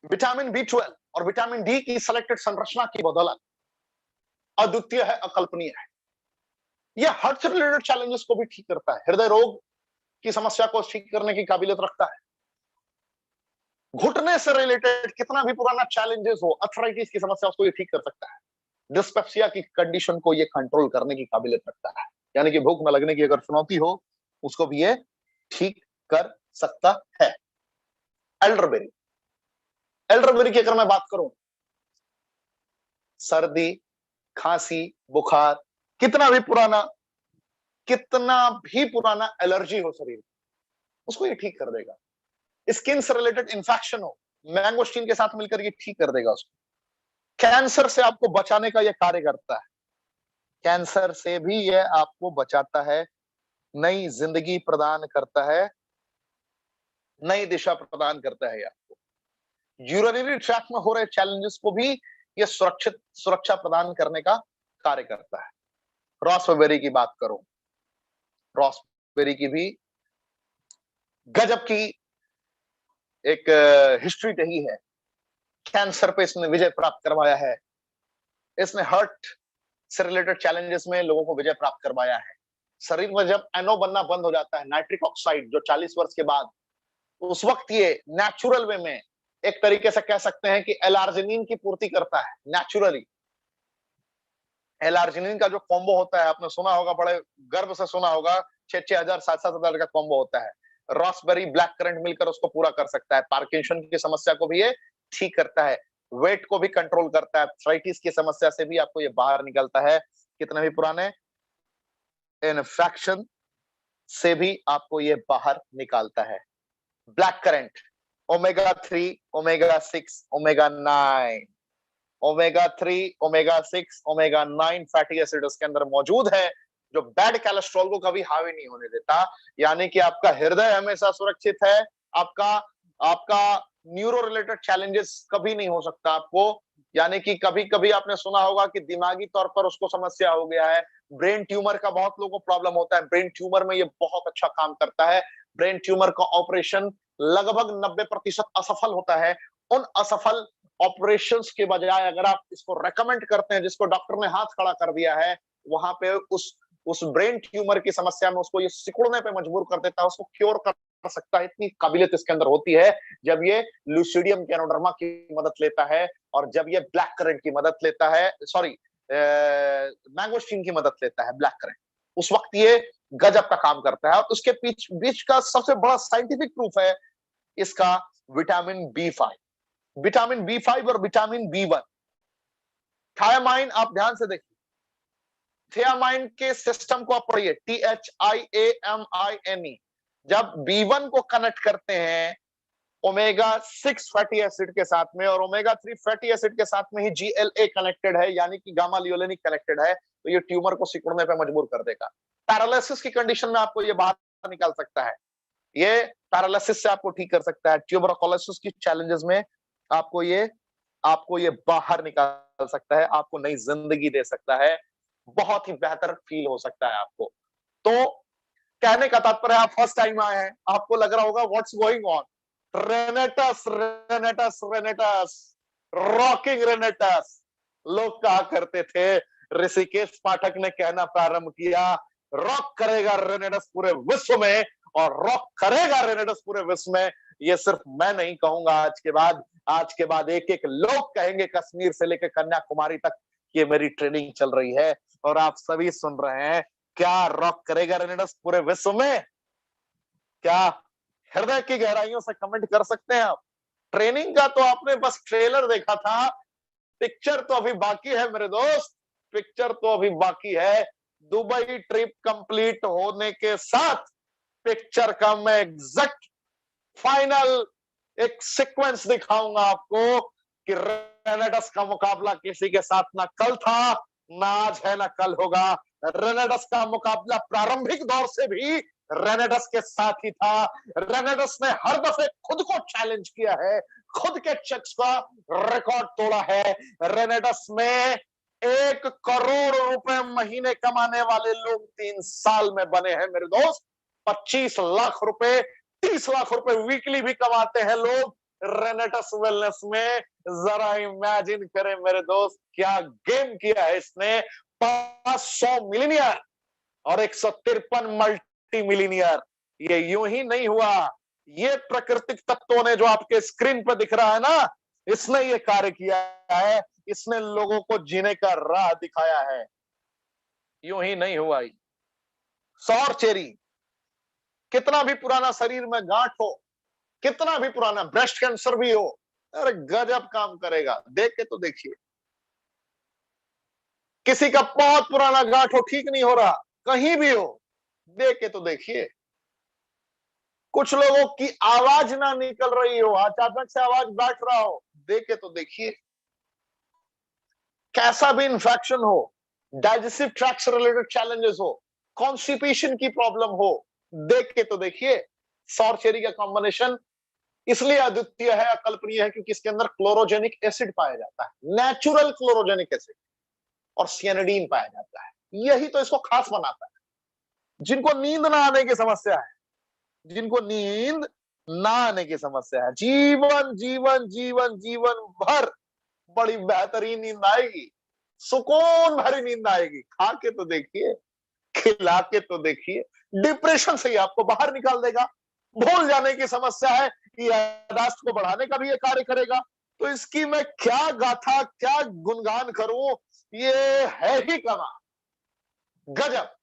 A: vitamin B12 और विटामिन डी की सेलेक्टेड संरचना की बदौलत अद्वितीय है, अकल्पनीय है। यह हार्ट से रिलेटेड चैलेंजेस को भी ठीक करता है, हृदय रोग की समस्या को ठीक करने की काबिलियत रखता है। घुटने से रिलेटेड कितना भी पुराना चैलेंजेस हो, अर्थराइटिस की समस्या, उसको ये ठीक कर सकता है। डिस्पेप्सिया की कंडीशन को ये कंट्रोल करने की काबिलियत रखता है, यानी कि भूख न लगने की अगर चुनौती हो, उसको भी ये ठीक कर सकता है। एल्डरबेरी, एल्डरबेरी की अगर मैं बात करूं, सर्दी, खांसी, बुखार, कितना भी पुराना कितना भी पुराना एलर्जी हो शरीर में, उसको ये ठीक कर देगा। स्किन से रिलेटेड इंफेक्शन हो, मैंगोस्टीन के साथ मिलकर ये ठीक कर देगा उसको। कैंसर से आपको बचाने का ये कार्य करता है, कैंसर से भी ये आपको बचाता है, नई जिंदगी प्रदान करता है, नई दिशा प्रदान करता है आपको। यूरिनरी ट्रैक्ट में हो रहे चैलेंजेस को भी ये सुरक्षा प्रदान करने का कार्य करता है। रॉसबेरी की बात करूं, रॉसबेरी की भी गजब की एक हिस्ट्री रही है। कैंसर पे इसने विजय प्राप्त करवाया है, इसने हार्ट से रिलेटेड चैलेंजेस में लोगों को विजय प्राप्त करवाया है। शरीर में जब एनओ बनना बंद हो जाता है, नाइट्रिक ऑक्साइड, जो 40 वर्ष के बाद, उस वक्त ये नेचुरल वे में एक तरीके से कह सकते हैं कि एलार्जिनिन की पूर्ति करता है नेचुरली। एलार्जिनिन का जो कॉम्बो होता है, आपने सुना होगा, बड़े गर्व से सुना होगा, 6,000 7,000 का कॉम्बो होता है। रॉसबेरी ब्लैक करंट मिलकर उसको पूरा कर सकता है। पार्किंसन की समस्या को भी ये ठीक करता है, वेट को भी कंट्रोल करता है, आर्थराइटिस की समस्या से भी आपको ये बाहर निकलता है। कितने भी पुराने इन्फेक्शन से भी आपको ये बाहर निकालता है। Black currant, omega 3, omega 6, omega 9, omega 3, omega 6, omega 9 fatty acid उसके अंदर मौजूद है, जो बैड कोलेस्ट्रॉल को कभी हावी नहीं होने देता। यानी कि आपका हृदय हमेशा सुरक्षित है, आपका आपका न्यूरो रिलेटेड चैलेंजेस कभी नहीं हो सकता आपको। यानी कि कभी कभी आपने सुना होगा कि दिमागी तौर पर उसको समस्या हो गया है, ब्रेन ट्यूमर का बहुत लोगों को प्रॉब्लम होता है, ब्रेन ट्यूमर में ये बहुत अच्छा काम करता है। ब्रेन ट्यूमर का ऑपरेशन लगभग 90% असफल होता है। उन असफल ऑपरेशंस के बजाय अगर आप इसको रेकमेंड करते हैं, जिसको डॉक्टर ने हाथ खड़ा कर दिया है, वहां पे उस ब्रेन ट्यूमर की समस्या में उसको ये सिकुड़ने पे मजबूर कर देता है, उसको क्योर कर सकता है। इतनी काबिलियत इसके अंदर होती है जब ये लुसिडियम कैनोडर्मा की मदद लेता है, और जब ये ब्लैक करंट की मदद लेता है, सॉरी, मैंगोस्टीन की मदद लेता है ब्लैक करंट, उस वक्त ये गजब का काम करता है। और उसके बीच बीच का सबसे बड़ा साइंटिफिक प्रूफ है इसका विटामिन बी 5। विटामिन बी 5 और विटामिन बी 1, थायामाइन, आप ध्यान से देखिए, थियामाइन के सिस्टम को आप पढ़िए, THIAMINE। जब बी 1 को कनेक्ट करते हैं ओमेगा 6 फैटी एसिड के साथ में, और ओमेगा 3 फैटी एसिड के साथ में ही GLA कनेक्टेड है, यानी कि गामा लियोलेनिक कनेक्टेड है, तो ये ट्यूमर को सिकुड़ने पे मजबूर कर देगा। पैरालिसिस की कंडीशन में आपको ये बाहर निकाल सकता है, ये पैरालिसिस से आपको ठीक कर सकता है। ट्यूबरकुलोसिस की चैलेंजेस में आपको ये बाहर निकाल सकता है, आपको नई जिंदगी दे सकता है, बहुत ही बेहतर फील हो सकता है आपको। तो कहने का तात्पर्य, आप फर्स्ट टाइम आए हैं, आपको लग रहा होगा व्हाट्स गोइंग ऑन, रेनेटस रेनेटस रेनेटस, रॉकिंग रेनेटस। लोग कहा करते थे, ऋषिकेश पाठक ने कहना प्रारंभ किया, रॉक करेगा रेनेटस पूरे विश्व में, और रॉक करेगा रेनेटस पूरे विश्व में। ये सिर्फ मैं नहीं कहूंगा, आज के बाद एक एक लोग कहेंगे, कश्मीर से लेकर कन्याकुमारी तक, ये मेरी ट्रेनिंग चल रही है और आप सभी सुन रहे हैं। क्या रॉक करेगा रेनेटस पूरे विश्व में? क्या हृदय की गहराइयों से कमेंट कर सकते हैं आप? ट्रेनिंग का तो आपने बस ट्रेलर देखा था, पिक्चर तो अभी बाकी है मेरे दोस्त, पिक्चर तो अभी बाकी है। दुबई ट्रिप कंप्लीट होने के साथ पिक्चर का मैं एग्जैक्ट फाइनल एक सीक्वेंस दिखाऊंगा आपको कि रेनेटस का मुकाबला किसी के साथ ना कल था, ना आज है, ना कल होगा। रेनेटस का मुकाबला प्रारंभिक दौर से भी रेनेटस के साथ ही था। रेनेटस ने हर दफे खुद को चैलेंज किया है, खुद के चेक्स का रिकॉर्ड तोड़ा है। रेनेटस में 1 करोड़ रुपए महीने कमाने वाले लोग 3 साल में बने हैं मेरे दोस्त। 25 लाख रुपए, 30 लाख रुपए वीकली भी कमाते हैं लोग रेनेटस वेलनेस में। जरा इमेजिन करें मेरे दोस्त, क्या गेम किया है इसने। 500 मिलीनियर और 153 मल्टी मिलीनियर। ये यूं ही नहीं हुआ, ये प्राकृतिक तत्वों ने, जो आपके स्क्रीन पर दिख रहा है ना, इसने ये कार्य किया है, इसने लोगों को जीने का राह दिखाया है। यूं ही नहीं हुआ। सौर चेरी, कितना भी पुराना शरीर में गांठ हो, कितना भी पुराना ब्रेस्ट कैंसर भी हो, अरे गजब काम करेगा। देख के तो देखिए, किसी का बहुत पुराना गांठ हो, ठीक नहीं हो रहा, कहीं भी हो, दे के तो देखिए। कुछ लोगों की आवाज ना निकल रही हो, अचानक से आवाज बैठ रहा हो, दे के तो देखिए। कैसा भी इंफेक्शन हो, डाइजेस्टिव ट्रैक्ट से रिलेटेड चैलेंजेस हो, कॉन्स्टिपेशन की प्रॉब्लम हो, देख के तो देखिए। सौर चेरी का कॉम्बिनेशन इसलिए अद्वितीय है, अकल्पनीय है, क्योंकि इसके अंदर क्लोरोजेनिक एसिड पाया जाता है, नेचुरल क्लोरोजेनिक एसिड, और सियानिडीन पाया जाता है। यही तो इसको खास बनाता है। जिनको नींद ना आने की समस्या है, जिनको नींद ना आने की समस्या है, जीवन जीवन जीवन जीवन भर बड़ी बेहतरीन नींद आएगी, सुकून भरी नींद आएगी। खा के तो देखिए, खिला के तो देखिए। डिप्रेशन से ही आपको बाहर निकाल देगा। भूल जाने की समस्या है, याददाश्त को बढ़ाने का भी ये कार्य करेगा। तो इसकी मैं क्या गाथा, क्या गुणगान करूं, ये है ही कमाल, गजब।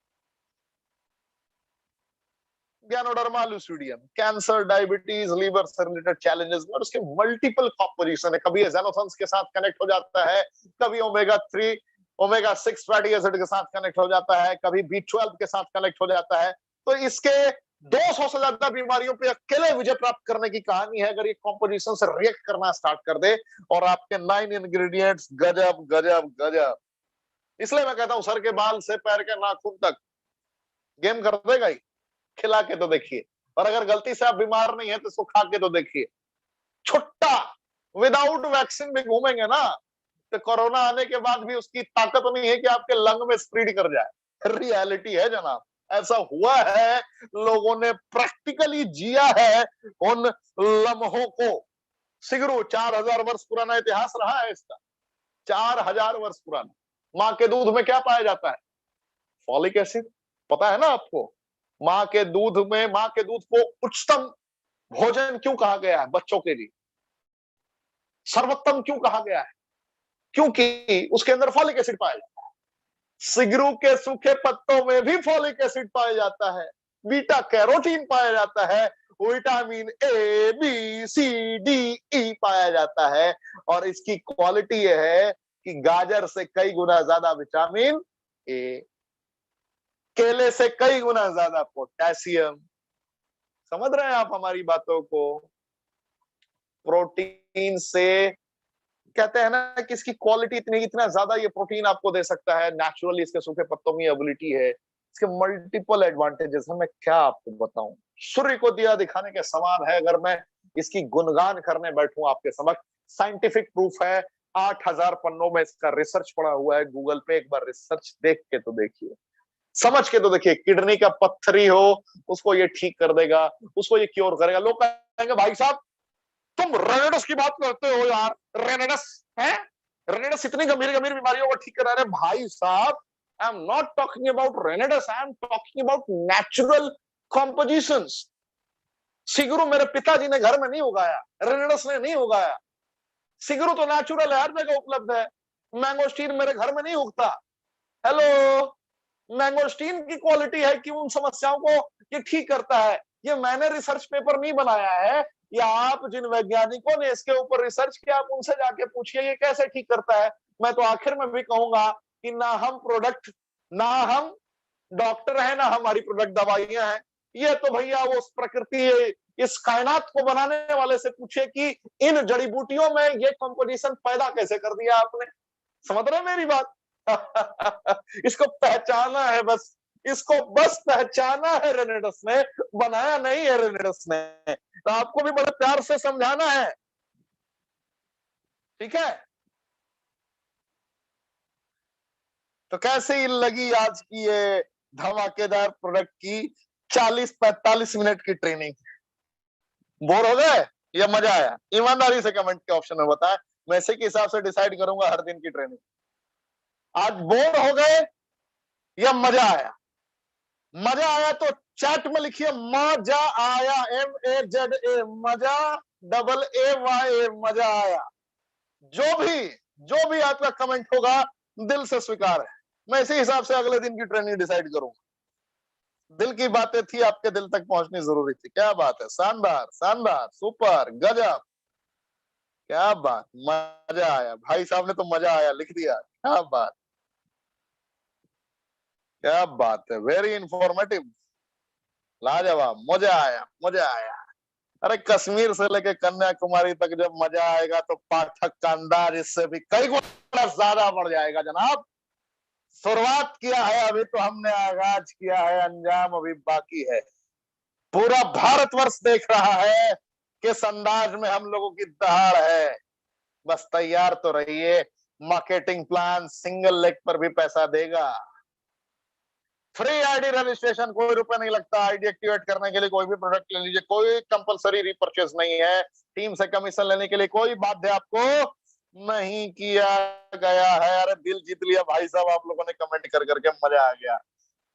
A: गैनोडर्मा लुसिडियम, कैंसर, डायबिटीज, लीवर से रिलेटेड चैलेंजेस, और उसके मल्टीपल कॉम्पोजिशन है। कभी एजेनोथन्स के साथ कनेक्ट हो जाता है, कभी ओमेगा 3 ओमेगा 6 फैटी एसिड के साथ कनेक्ट हो जाता है, कभी B12 के साथ कनेक्ट हो जाता है। तो इसके 200 से ज्यादा बीमारियों पे अकेले विजय प्राप्त करने की कहानी है, अगर ये कॉम्पोजिशन से रिएक्ट करना स्टार्ट कर दे। और आपके 9 इंग्रेडिएंट्स गजब गजब गजब। इसलिए मैं कहता हूं, सर के बाल से पैर के नाखून तक गेम कर देगा ही। खिला के तो देखिए। और अगर गलती से आप बीमार नहीं है तो इसको खा के तो देखिए। छुट्टा, विदाउट वैक्सीन भी घूमेंगे ना, तो कोरोना आने के बाद भी उसकी ताकत नहीं है कि आपके लंग में स्प्रेड कर जाए। रियलिटी है जनाब, ऐसा हुआ है, लोगों ने प्रैक्टिकली जिया है उन लम्हों को। सिगरू 4000 वर्ष पुराना इतिहास रहा है इसका, 4000 वर्ष पुराना। माँ के दूध में क्या पाया जाता है? Folic acid. पता है ना आपको? माँ के दूध में, माँ के दूध को उच्चतम भोजन क्यों कहा गया है? बच्चों के लिए सर्वोत्तम क्यों कहा गया है? क्योंकि उसके अंदर फॉलिक एसिड पाया जाता है। सिगरू के सूखे पत्तों में भी फॉलिक एसिड पाया जाता है, बीटा कैरोटीन पाया जाता है, vitamin A B C D E पाया जाता है। और इसकी क्वालिटी यह है कि गाजर से कई गुना ज्यादा विटामिन ए, केले से कई गुना ज्यादा पोटेशियम। समझ रहे हैं आप हमारी बातों को? प्रोटीन से कहते हैं ना कि इसकी क्वालिटी इतनी, इतना ज्यादा ये प्रोटीन आपको दे सकता है। नेचुरली इसके सूखे पत्तों में एबिलिटी है, इसके मल्टीपल एडवांटेजेस हैं। मैं क्या आपको बताऊं, सूर्य को दिया दिखाने के समान है। अगर मैं इसकी गुणगान करने बैठूं आपके समक्ष, साइंटिफिक प्रूफ है। 8000 पन्नों में इसका रिसर्च पड़ा हुआ है गूगल पे। एक बार रिसर्च देख के तो देखिए, समझ के तो देखिए। किडनी का पत्थरी हो, उसको ये ठीक कर देगा, उसको ये क्योर करेगा। लोग कहेंगे भाई साहब तुम रेनेडस की बात करते हो यार, रेनेडस है, रेनेडस इतनी गंभीर गंभीर बीमारियों को ठीक करा रहे। भाई साहब, I am not talking about Renatus, I am talking about natural compositions. सिगरू मेरे पिताजी ने घर में नहीं उगाया, रेनेडस ने नहीं उगाया। सिगरू तो नेचुरल है, हर जगह उपलब्ध है। मैंगोस्टीन मेरे घर में नहीं उगता। हेलो, मैंगोस्टीन की क्वालिटी है कि उन समस्याओं को ये ठीक करता है। ये मैंने रिसर्च पेपर नहीं बनाया है, या आप जिन वैज्ञानिकों ने इसके ऊपर रिसर्च किया, आप उनसे जाके पूछिए ये कैसे ठीक करता है। मैं तो आखिर में भी कहूंगा कि ना हम प्रोडक्ट, ना हम डॉक्टर हैं, ना हमारी प्रोडक्ट दवाइयां हैं। ये तो भैया वो प्रकृति, इस कायनात को बनाने वाले से पूछे कि इन जड़ी बूटियों में ये कॉम्पोजिशन पैदा कैसे कर दिया आपने। समझ रहे मेरी बात? इसको पहचाना है बस, इसको बस पहचाना है रेनेडस ने, बनाया नहीं है रेनेडस ने। तो आपको भी बड़े प्यार से समझाना है, ठीक है? तो कैसे लगी आज की ये धमाकेदार प्रोडक्ट की 40-45 मिनट की ट्रेनिंग? बोर हो गए या मजा आया? ईमानदारी से कमेंट के ऑप्शन में बताएं, मैं इसी के हिसाब से डिसाइड करूंगा हर दिन की ट्रेनिंग। आज बोर हो गए या मजा आया? मजा आया तो चैट में लिखिए मजा आया, MAZA, मजा, AA YA, मजा आया। जो भी आपका कमेंट होगा दिल से स्वीकार है। मैं इसी हिसाब से अगले दिन की ट्रेनिंग डिसाइड करूंगा। दिल की बातें थी, आपके दिल तक पहुंचनी जरूरी थी। क्या बात है, शानदार शानदार, सुपर, गजब, क्या बात, मजा आया। भाई साहब ने तो मजा आया लिख दिया, क्या बात, क्या बात है, वेरी इंफॉर्मेटिव।
B: लाजवाब, मजा आया, मजा आया। अरे कश्मीर से लेके कन्याकुमारी तक जब मजा आएगा तो पाठक का अंदाज इससे भी कई गुना ज्यादा बढ़ जाएगा जनाब। शुरुआत किया है अभी तो हमने, आगाज किया है, अंजाम अभी बाकी है। पूरा भारतवर्ष देख रहा है किस अंदाज में हम लोगों की दहाड़ है। बस तैयार तो रहिए, मार्केटिंग प्लान सिंगल लेग पर भी पैसा देगा। फ्री आईडी रजिस्ट्रेशन, कोई रुपए नहीं लगता। आईडी एक्टिवेट करने के लिए कोई भी प्रोडक्ट ले लीजिए, कोई कंपलसरी रीपरचेज नहीं है। टीम से कमीशन लेने के लिए कोई बाध्य आपको नहीं किया गया है। अरे दिल जीत लिया भाई साहब आप लोगों ने कमेंट कर करके, मजा आ गया।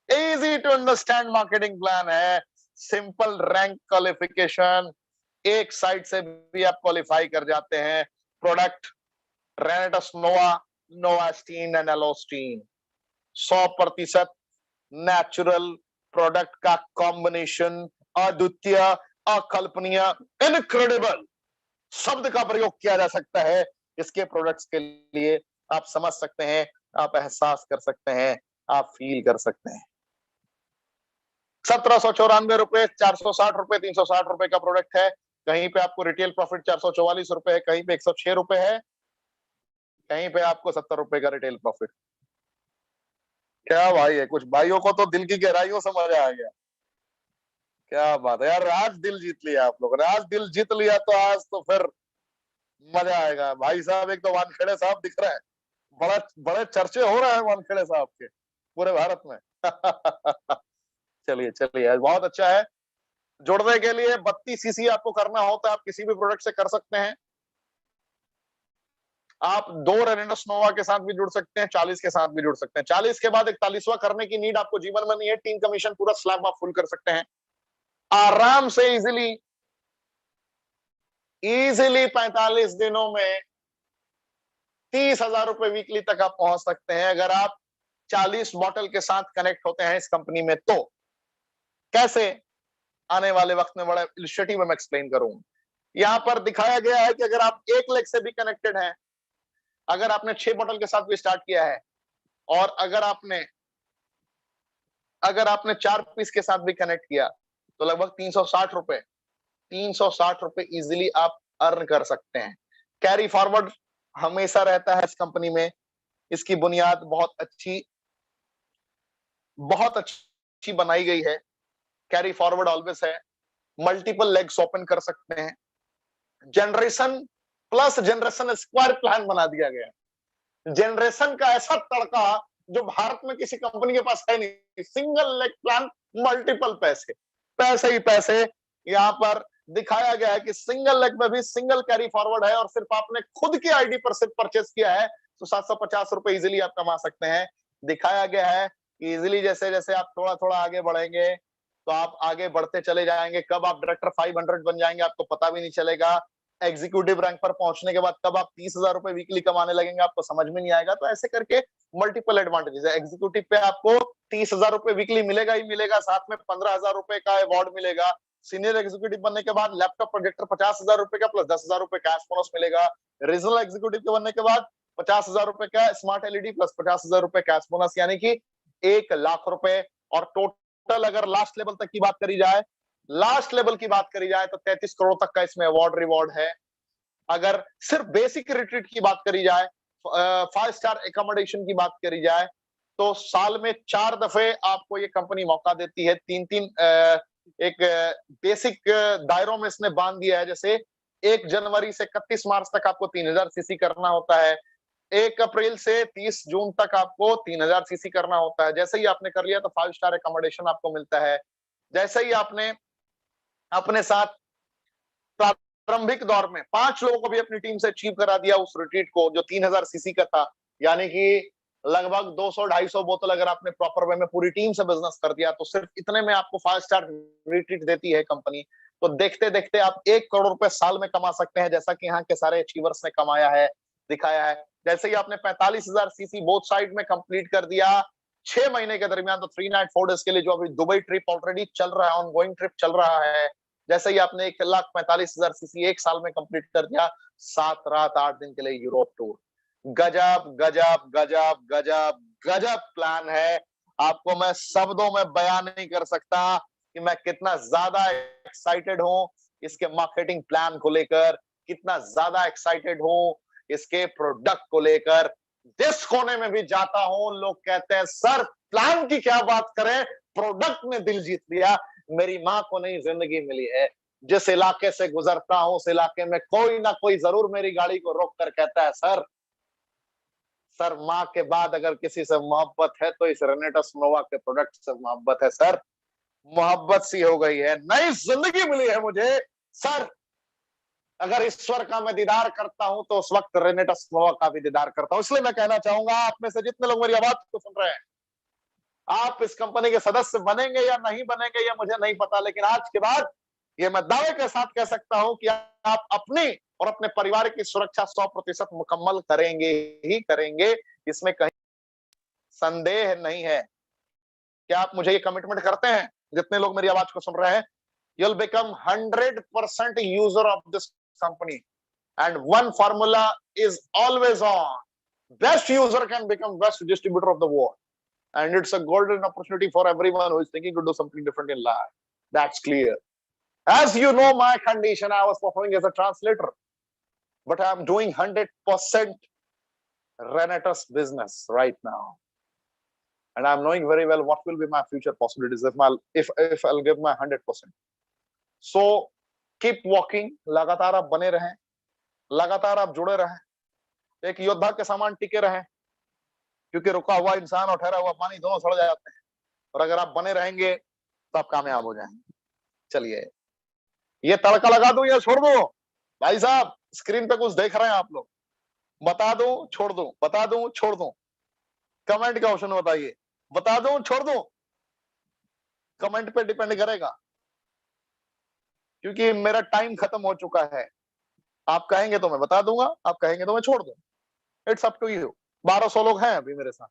B: Easy to understand marketing plan है, सिंपल रैंक क्वालिफिकेशन, एक साइट से भी आप क्वालिफाई कर जाते हैं। प्रोडक्ट रेनेटस नोवा, नोवास्टीन एंड एलोस्टीन, 100% नेचुरल प्रोडक्ट का कॉम्बिनेशन, अद्वितीय, अकल्पनीय, इनक्रेडिबल शब्द का प्रयोग किया जा सकता है इसके प्रोडक्ट्स के लिए। आप समझ सकते हैं, आप एहसास कर सकते हैं, आप फील कर सकते हैं। 1794 रुपए, 460 रुपए, 360 रुपए का प्रोडक्ट है। कहीं पे आपको रिटेल प्रॉफिट 444 रुपए है, कहीं पे 106 रुपए है, कहीं पे आपको 70 रुपए का रिटेल प्रॉफिट। क्या भाई है, कुछ भाइयों को तो दिल की गहराइयों से मजा आ गया। क्या बात है यार, आज दिल जीत लिया आप लोगों ने। आज दिल जीत लिया तो आज तो फिर मजा आएगा। भाई साहब एक तो वानखेड़े साहब दिख रहे हैं, बड़ा बड़े चर्चे हो रहे हैं वानखेड़े साहब के पूरे भारत में। चलिए चलिए, बहुत अच्छा है। जुड़ने के लिए 32 सीसी आपको करना होता है, आप किसी भी प्रोडक्ट से कर सकते हैं। आप 2 रेनेडस नोवा के साथ भी जुड़ सकते हैं, 40 के साथ भी जुड़ सकते हैं। 40 के बाद 41वां करने की नीड आपको जीवन में नहीं है। टीम कमीशन पूरा स्लैब आप फुल कर सकते हैं आराम से, इजीली। इजीली 45 दिनों में 30,000 रुपए वीकली तक आप पहुंच सकते हैं अगर आप 40 बॉटल के साथ कनेक्ट होते हैं इस कंपनी में। तो कैसे, आने वाले वक्त में बड़ा इलिस्ट्रेटिव में एक्सप्लेन करूंगा। यहां पर दिखाया गया है कि अगर आप एक लेग से भी कनेक्टेड हैं, अगर आपने 6 बॉटल के साथ भी स्टार्ट किया है, और अगर आपने 4 पीस के साथ भी कनेक्ट किया, तो लगभग 360 रुपए, 360 रुपए इजिली आप अर्न कर सकते हैं। कैरी फॉरवर्ड हमेशा रहता है इस कंपनी में। इसकी बुनियाद बहुत अच्छी बनाई गई है। कैरी फॉरवर्ड ऑलवेज है। मल्टीपल लेग्स ओपन कर सकते हैं। Generation plus generation square plan बना दिया गया। जनरेशन का ऐसा तड़का जो भारत में किसी कंपनी के पास है नहीं। सिंगल लेग प्लान, मल्टीपल पैसे, पैसे ही पैसे। यहां पर दिखाया गया है कि सिंगल लेग में भी सिंगल कैरी फॉरवर्ड है, और सिर्फ आपने खुद की आईडी पर सिर्फ परचेस किया है तो 750 रुपए इजिली आप कमा सकते हैं। दिखाया गया है कि इजिली जैसे जैसे आप थोड़ा थोड़ा आगे बढ़ेंगे तो आप आगे बढ़ते चले जाएंगे। कब आप डायरेक्टर 500 बन जाएंगे आपको पता भी नहीं चलेगा। एग्जीक्यूटिव रैंक पर पहुंचने के बाद कब आप 30,000 रुपए वीकली कमाने लगेंगे आपको समझ में नहीं आएगा। तो ऐसे करके मल्टीपल एडवांटेजेस है। एग्जीक्यूटिव पे आपको 30,000 रुपए वीकली मिलेगा ही मिलेगा, साथ में 15,000 रुपए का अवार्ड मिलेगा। सीनियर एग्जीक्यूटिव बनने के बाद लैपटॉप प्रोजेक्टर 50,000 रुपए का प्लस 10,000 रुपए कैश बोनस मिलेगा। रीजनल एग्जीक्यूटिव के बनने के बाद 50,000 रुपए का स्मार्ट एलईडी प्लस 50,000 रुपए कैश बोनस, यानी कि 1 लाख रुपए। और टोटल अगर लास्ट लेवल तक की बात करी जाए, लास्ट लेवल की बात करी जाए तो 33 करोड़ तक का इसमें अवार्ड रिवॉर्ड है। अगर सिर्फ बेसिक रिट्रीट की बात करी जाए, 5 स्टार एकोमोडेशन की बात करी जाए, तो साल में 4 दफे आपको ये कंपनी मौका देती है। 3-3 एक बेसिक दायरों में इसने बांध दिया है। जैसे 1 जनवरी से 31 मार्च तक आपको 3000 सीसी करना होता है। 1 अप्रैल से 30 जून तक आपको 3000 सीसी करना होता है। जैसे ही आपने कर लिया तो 5 स्टार एकोमोडेशन आपको मिलता है। जैसे ही आपने अपने साथ प्रारंभिक दौर में 5 लोगों को भी अपनी टीम से अचीव करा दिया उस रिट्रीट को जो 3000 सीसी का था, यानी कि लगभग 200-250 बोतल अगर आपने प्रॉपर वे में पूरी टीम से बिजनेस कर दिया, तो सिर्फ इतने में आपको 5 स्टार रिट्रीट देती है कंपनी। तो देखते देखते आप 1 करोड़ रुपए साल में कमा सकते हैं, जैसा कि यहाँ के सारे अचीवर्स ने कमाया है, दिखाया है। जैसे ही आपने 45,000 सीसी बोथ साइड में कंप्लीट कर दिया 6 महीने के दरमियान, तो 3 नाइट 4 डेज के लिए जो अभी दुबई ट्रिप ऑलरेडी चल रहा है, ऑनगोइंग ट्रिप चल रहा है, जैसे ही आपने 1,45,000 सीसी 1 साल में कंप्लीट कर दिया, 7 रात 8 दिन के लिए यूरोप टूर। गजब गजब गजब गजब गजब प्लान है। आपको मैं शब्दों में बयान नहीं कर सकता। कि मैं कितना ज्यादा एक्साइटेड हूं इसके मार्केटिंग प्लान को लेकर, कितना ज्यादा एक्साइटेड हूं इसके प्रोडक्ट को लेकर। जिस कोने में भी जाता हूं लोग कहते हैं सर प्लान की क्या बात करें, प्रोडक्ट ने दिल जीत लिया। मेरी माँ को नई जिंदगी मिली है। जिस इलाके से गुजरता हूं उस इलाके में कोई ना कोई जरूर मेरी गाड़ी को रोक कर कहता है सर माँ के बाद अगर किसी से मोहब्बत है तो इस रेनेटस नोवा के प्रोडक्ट से मोहब्बत है सर। मोहब्बत सी हो गई है, नई जिंदगी मिली है मुझे सर। अगर ईश्वर का मैं दीदार करता हूं तो उस वक्त रेनेटस नोवा का भी दीदार करता हूं। इसलिए मैं कहना चाहूंगा आप में से जितने लोग मेरी आवाज को सुन रहे हैं, आप इस कंपनी के सदस्य बनेंगे या नहीं बनेंगे ये मुझे नहीं पता, लेकिन आज के बाद ये मैं दावे के साथ कह सकता हूं कि आप अपनी और अपने परिवार की सुरक्षा 100% मुकम्मल करेंगे ही करेंगे, इसमें कहीं संदेह नहीं है। क्या आप मुझे ये कमिटमेंट करते हैं? जितने लोग मेरी आवाज को सुन रहे हैं, you'll become 100% user of this company and one formula is always on. Best user can become best distributor of the world, and it's a golden opportunity for everyone who is thinking to do something different in life. That's clear. As you know my condition, I was performing as a translator, but I'm doing 100% Renatus business right now, and I'm knowing very well what will be my future possibilities if I'll give my 100%. So keep walking, लगातार आप बने रहें, लगातार आप जुड़े रहें, एक योद्धा के समान टिके रहें, क्योंकि रुका हुआ इंसान और ठहरा हुआ पानी दोनों सड़ जाते हैं, और अगर आप बने रहेंगे तो आप कामयाब हो जाएंगे। चलिए ये तड़का लगा दूं या छोड़ दूं? भाई साहब स्क्रीन पे कुछ देख रहे हैं आप लोग, बता दूं छोड़ दूं, बता दूं छोड़ दूं? कमेंट के ऑप्शन बताइए, बता दूं छोड़ दूं? कमेंट पे डिपेंड करेगा, क्योंकि मेरा टाइम खत्म हो चुका है। आप कहेंगे तो मैं बता दूंगा, आप कहेंगे तो मैं छोड़ दूं। It's up to you. 1200 लोग हैं अभी मेरे साथ,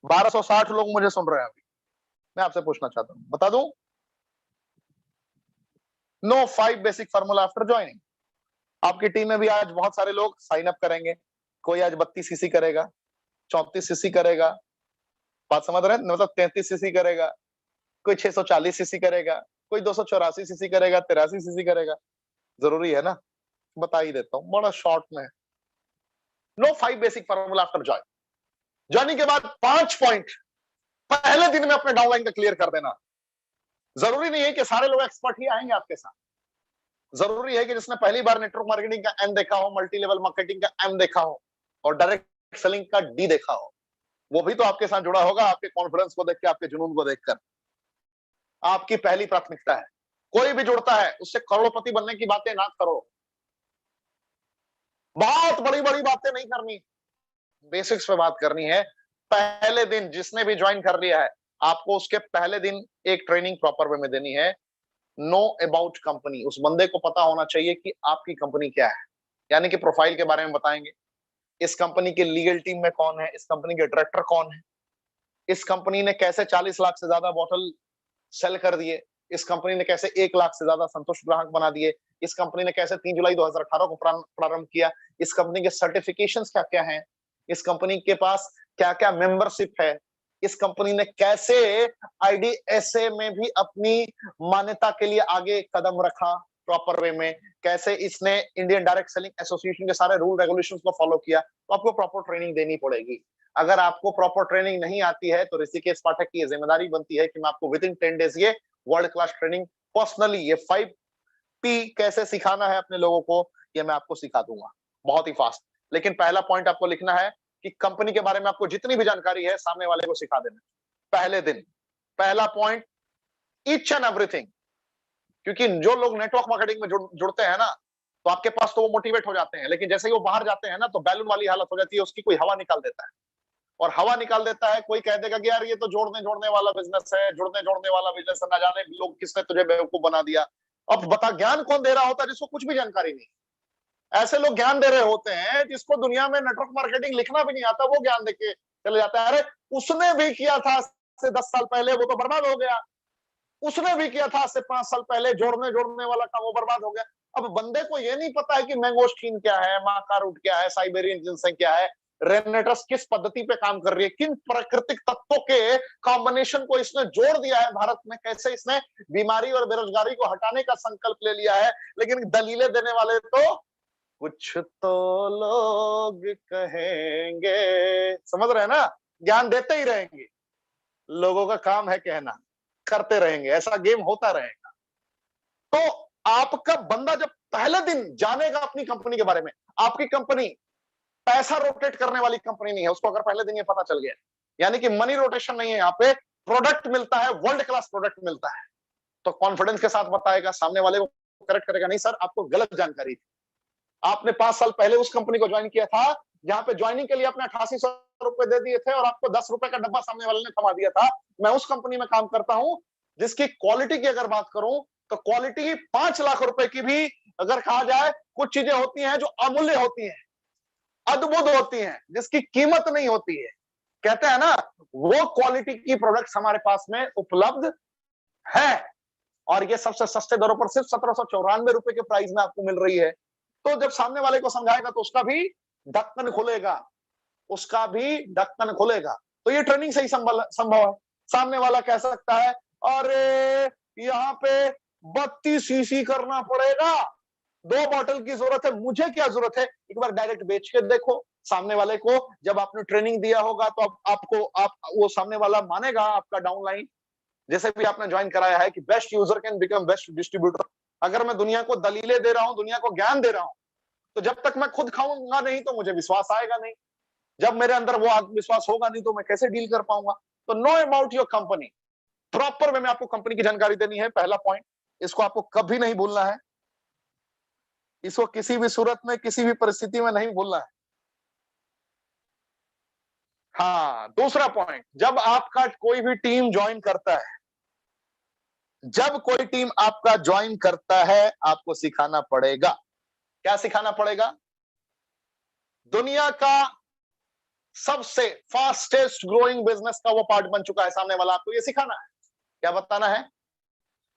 B: 1260 लोग मुझे सुन रहे हैं अभी। मैं आपसे पूछना चाहता हूं, बता दूं? No 5 basic formula after joining. आपकी टीम में भी आज बहुत सारे लोग साइन अप करेंगे। कोई आज 32 सीसी करेगा, 34 सीसी करेगा, बात समझ रहे हैं? मतलब 33 सीसी करेगा, कोई 640 सीसी करेगा, कोई 284 सीसी करेगा, 83 सीसी करेगा। जरूरी है ना? बता ही देता हूं बड़ा शॉर्ट में। No 5 basic formula after join. Joining के बाद 5 पॉइंट पहले दिन में अपने डाउनलाइन का क्लियर कर देना। जरूरी नहीं है कि सारे लोग एक्सपर्ट ही आएंगे आपके साथ। जरूरी है कि जिसने पहली बार नेटवर्क मार्केटिंग का एम देखा हो, मल्टी लेवल मार्केटिंग का एम देखा हो और डायरेक्ट सेलिंग का डी देखा हो, वो भी तो आपके साथ जुड़ा होगा, आपके कॉन्फिडेंस को देख के, आपके जुनून को देखकर। आपकी पहली प्राथमिकता है, कोई भी जुड़ता है उससे करोड़पति बनने की बातें ना करो, बहुत बड़ी बड़ी बातें नहीं करनी, बेसिक्स पे बात करनी है। पहले दिन जिसने भी ज्वाइन कर लिया है, आपको उसके पहले दिन एक ट्रेनिंग प्रॉपर वे में देनी है। नो अबाउट कंपनी, उस बंदे को पता होना चाहिए कि आपकी कंपनी क्या है, यानी कि प्रोफाइल के बारे में बताएंगे। इस कंपनी के लीगल टीम में कौन है, इस कंपनी के डायरेक्टर कौन है, इस कंपनी ने कैसे 40 लाख से ज्यादा बॉटल सेल कर दिए, इस कंपनी ने कैसे 1 लाख से ज्यादा संतुष्ट ग्राहक बना दिए, इस कंपनी ने कैसे 3 जुलाई 2018 को प्रारंभ किया, इस कंपनी के सर्टिफिकेशंस क्या क्या हैं, इस कंपनी के पास क्या क्या मेंबरशिप है, इस कंपनी ने कैसे आईडीएसए में भी अपनी मान्यता के लिए आगे कदम रखा प्रॉपर वे में, कैसे इसने इंडियन डायरेक्ट सेलिंग एसोसिएशन के सारे रूल रेगुलेशंस को फॉलो किया। तो आपको प्रॉपर ट्रेनिंग देनी पड़ेगी। अगर आपको प्रॉपर ट्रेनिंग नहीं आती है तो ऋषिकेश पाठक की जिम्मेदारी बनती है कि मैं आपको विद इन 10 डेज ये वर्ल्ड क्लास ट्रेनिंग पर्सनली, ये 5P कैसे सिखाना है अपने लोगों को, ये मैं आपको सिखा दूंगा बहुत ही फास्ट। लेकिन पहला पॉइंट आपको लिखना है कि कंपनी के बारे में आपको जितनी भी जानकारी है सामने वाले को सिखा देना पहले दिन। पहला पॉइंट, ईच एंड एवरीथिंग। क्योंकि जो लोग नेटवर्क मार्केटिंग में जुड़ते हैं ना, तो आपके पास तो वो मोटिवेट हो जाते हैं, लेकिन जैसे ही वो बाहर जाते हैं ना तो बैलून वाली हालत हो जाती है, उसकी कोई हवा निकाल देता है। और हवा निकाल देता है, कोई कह देगा कि यार ये तो जोड़ने जोड़ने वाला बिजनेस है, जुड़ने जोड़ने वाला बिजनेस है, ना जाने लोग किसने तुझे बेवकूफ बना दिया। अब बता, ज्ञान कौन दे रहा होता है? जिसको कुछ भी जानकारी नहीं। ऐसे लोग ज्ञान दे रहे होते हैं जिसको दुनिया में नेटवर्क मार्केटिंग लिखना भी नहीं आता, वो ज्ञान देके चले जाता है। अरे उसने भी किया था से 10 साल पहले, वो तो बर्बाद हो गया। उसने भी किया था आज से 5 साल पहले, जोड़ने जोड़ने वाला काम, वो बर्बाद हो गया। अब बंदे को ये नहीं पता है कि मैंगोस्टीन क्या है, माका रूट क्या है, साइबेरियन जिनसेंग क्या है, रेनेटस किस पद्धति पे काम कर रही है, किन प्राकृतिक तत्वों के कॉम्बिनेशन को इसने जोड़ दिया है भारत में, कैसे इसने बीमारी और बेरोजगारी को हटाने का संकल्प ले लिया है। लेकिन दलीलें देने वाले तो कुछ तो लोग कहेंगे, समझ रहे हैं ना, ज्ञान देते ही रहेंगे, लोगों का काम है कहना, करते रहेंगे, ऐसा गेम होता रहेगा। तो आपका बंदा जब पहले दिन जानेगा अपनी कंपनी के बारे में, आपकी कंपनी पैसा रोटेट करने वाली कंपनी नहीं है, उसको अगर पहले दिन ये पता चल गया, यानी कि मनी रोटेशन नहीं है, यहाँ पे प्रोडक्ट मिलता है, वर्ल्ड क्लास प्रोडक्ट मिलता है, तो कॉन्फिडेंस के साथ बताएगा, सामने वाले को करेक्ट करेगा, नहीं सर आपको गलत जानकारी थी, आपने 5 साल पहले उस कंपनी को ज्वाइन किया था जहां पे ज्वाइनिंग के लिए आपने 8800 रुपए दे दिए थे और आपको 10 रुपए का डब्बा सामने वाले ने थमा दिया था। मैं उस कंपनी में काम करता हूं जिसकी क्वालिटी की अगर बात करूं तो क्वालिटी 5 लाख रुपए की भी अगर कहा जाए, कुछ चीजें होती हैं जो अमूल्य होती हैं, अद्भुत होती हैं, जिसकी कीमत नहीं होती है, कहते हैं ना, वो क्वालिटी की प्रोडक्ट्स हमारे पास में उपलब्ध है और ये सबसे सस्ते दरों पर सिर्फ 1794 रुपए के प्राइस में आपको मिल रही है। तो जब सामने वाले को समझाएगा तो उसका भी ढक्कन खुलेगा, उसका भी ढक्कन खुलेगा। तो ये ट्रेनिंग से ही संभव है। सामने वाला कह सकता है अरे यहाँ पे 32 सीसी करना पड़ेगा, 2 बॉटल की जरूरत है, मुझे क्या जरूरत है, एक बार डायरेक्ट बेच के देखो। सामने वाले को जब आपने ट्रेनिंग दिया होगा तो वो सामने वाला मानेगा आपका डाउनलाइन, जैसे भी आपने ज्वाइन कराया है कि best user can become best distributor. अगर मैं दुनिया को दलीलें दे रहा हूं, दुनिया को ज्ञान दे रहा हूं, तो जब तक मैं खुद खाऊंगा नहीं तो मुझे विश्वास आएगा नहीं, जब मेरे अंदर वो आत्मविश्वास होगा नहीं तो मैं कैसे डील कर पाऊंगा। तो know about your company, proper way में आपको कंपनी की जानकारी देनी है, पहला पॉइंट, इसको आपको कभी नहीं भूलना है, इसको किसी भी सूरत में किसी भी परिस्थिति में नहीं भूलना है। हाँ, दूसरा पॉइंट, जब आपका कोई भी टीम ज्वाइन करता है, जब कोई टीम आपका ज्वाइन करता है, आपको सिखाना पड़ेगा। क्या सिखाना पड़ेगा? दुनिया का सबसे फास्टेस्ट ग्रोइंग बिजनेस का वो पार्ट बन चुका है सामने वाला, आपको ये सिखाना है। क्या बताना है?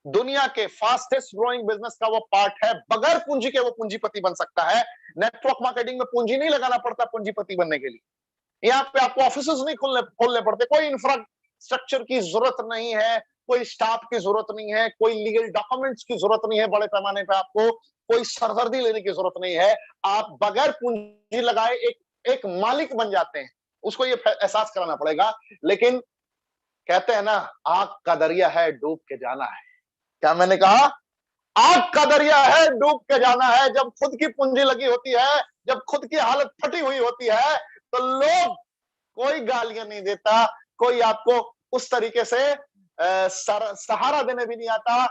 B: दुनिया के फास्टेस्ट ग्रोइंग बिजनेस का वो पार्ट है, बगैर पूंजी के वो पूंजीपति बन सकता है। नेटवर्क मार्केटिंग में पूंजी नहीं लगाना पड़ता पूंजीपति बनने के लिए, यहाँ पे आपको ऑफिस नहीं खोलने पड़ते, कोई इंफ्रास्ट्रक्चर की जरूरत नहीं है, कोई स्टाफ की जरूरत नहीं है, कोई लीगल डॉक्यूमेंट्स की जरूरत नहीं है, बड़े पैमाने पे आपको कोई सरदर्दी लेने की जरूरत नहीं है। आप बगैर पूंजी लगाए एक मालिक बन जाते हैं, उसको ये एहसास कराना पड़ेगा। लेकिन कहते हैं ना, आग का दरिया है, डूब के जाना है। क्या मैंने कहा? आग का दरिया है, डूब के जाना है। जब खुद की पूंजी लगी होती है, जब खुद की हालत फटी हुई होती है, तो लोग कोई गालियां नहीं देता, कोई आपको उस तरीके से सहारा देने भी नहीं आता,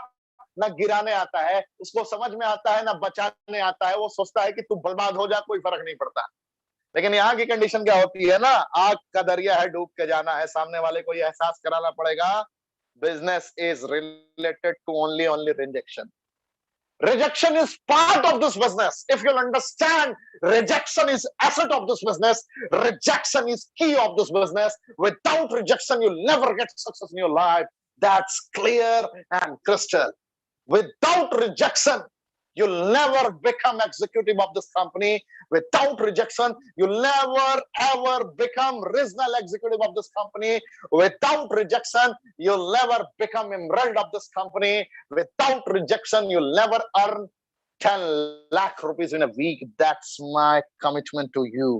B: ना गिराने आता है, उसको समझ में आता है ना बचाने आता है। वो सोचता है कि तू बर्बाद हो जा, कोई फर्क नहीं पड़ता। लेकिन यहाँ की कंडीशन क्या होती है ना, आग का दरिया है, डूब के जाना है। सामने वाले को ये एहसास कराना पड़ेगा, business is related to only rejection. Rejection is part of this business. If you'll understand, rejection is asset of this business. Rejection is key of this business. Without rejection, you'll never get success in your life. That's clear and crystal. Without rejection, you'll never become executive of this company. Without rejection, you'll never ever become regional executive of this company. Without rejection, you'll never become emerald of this company. Without rejection, you'll never earn 10 lakh rupees in a week. That's my commitment to you.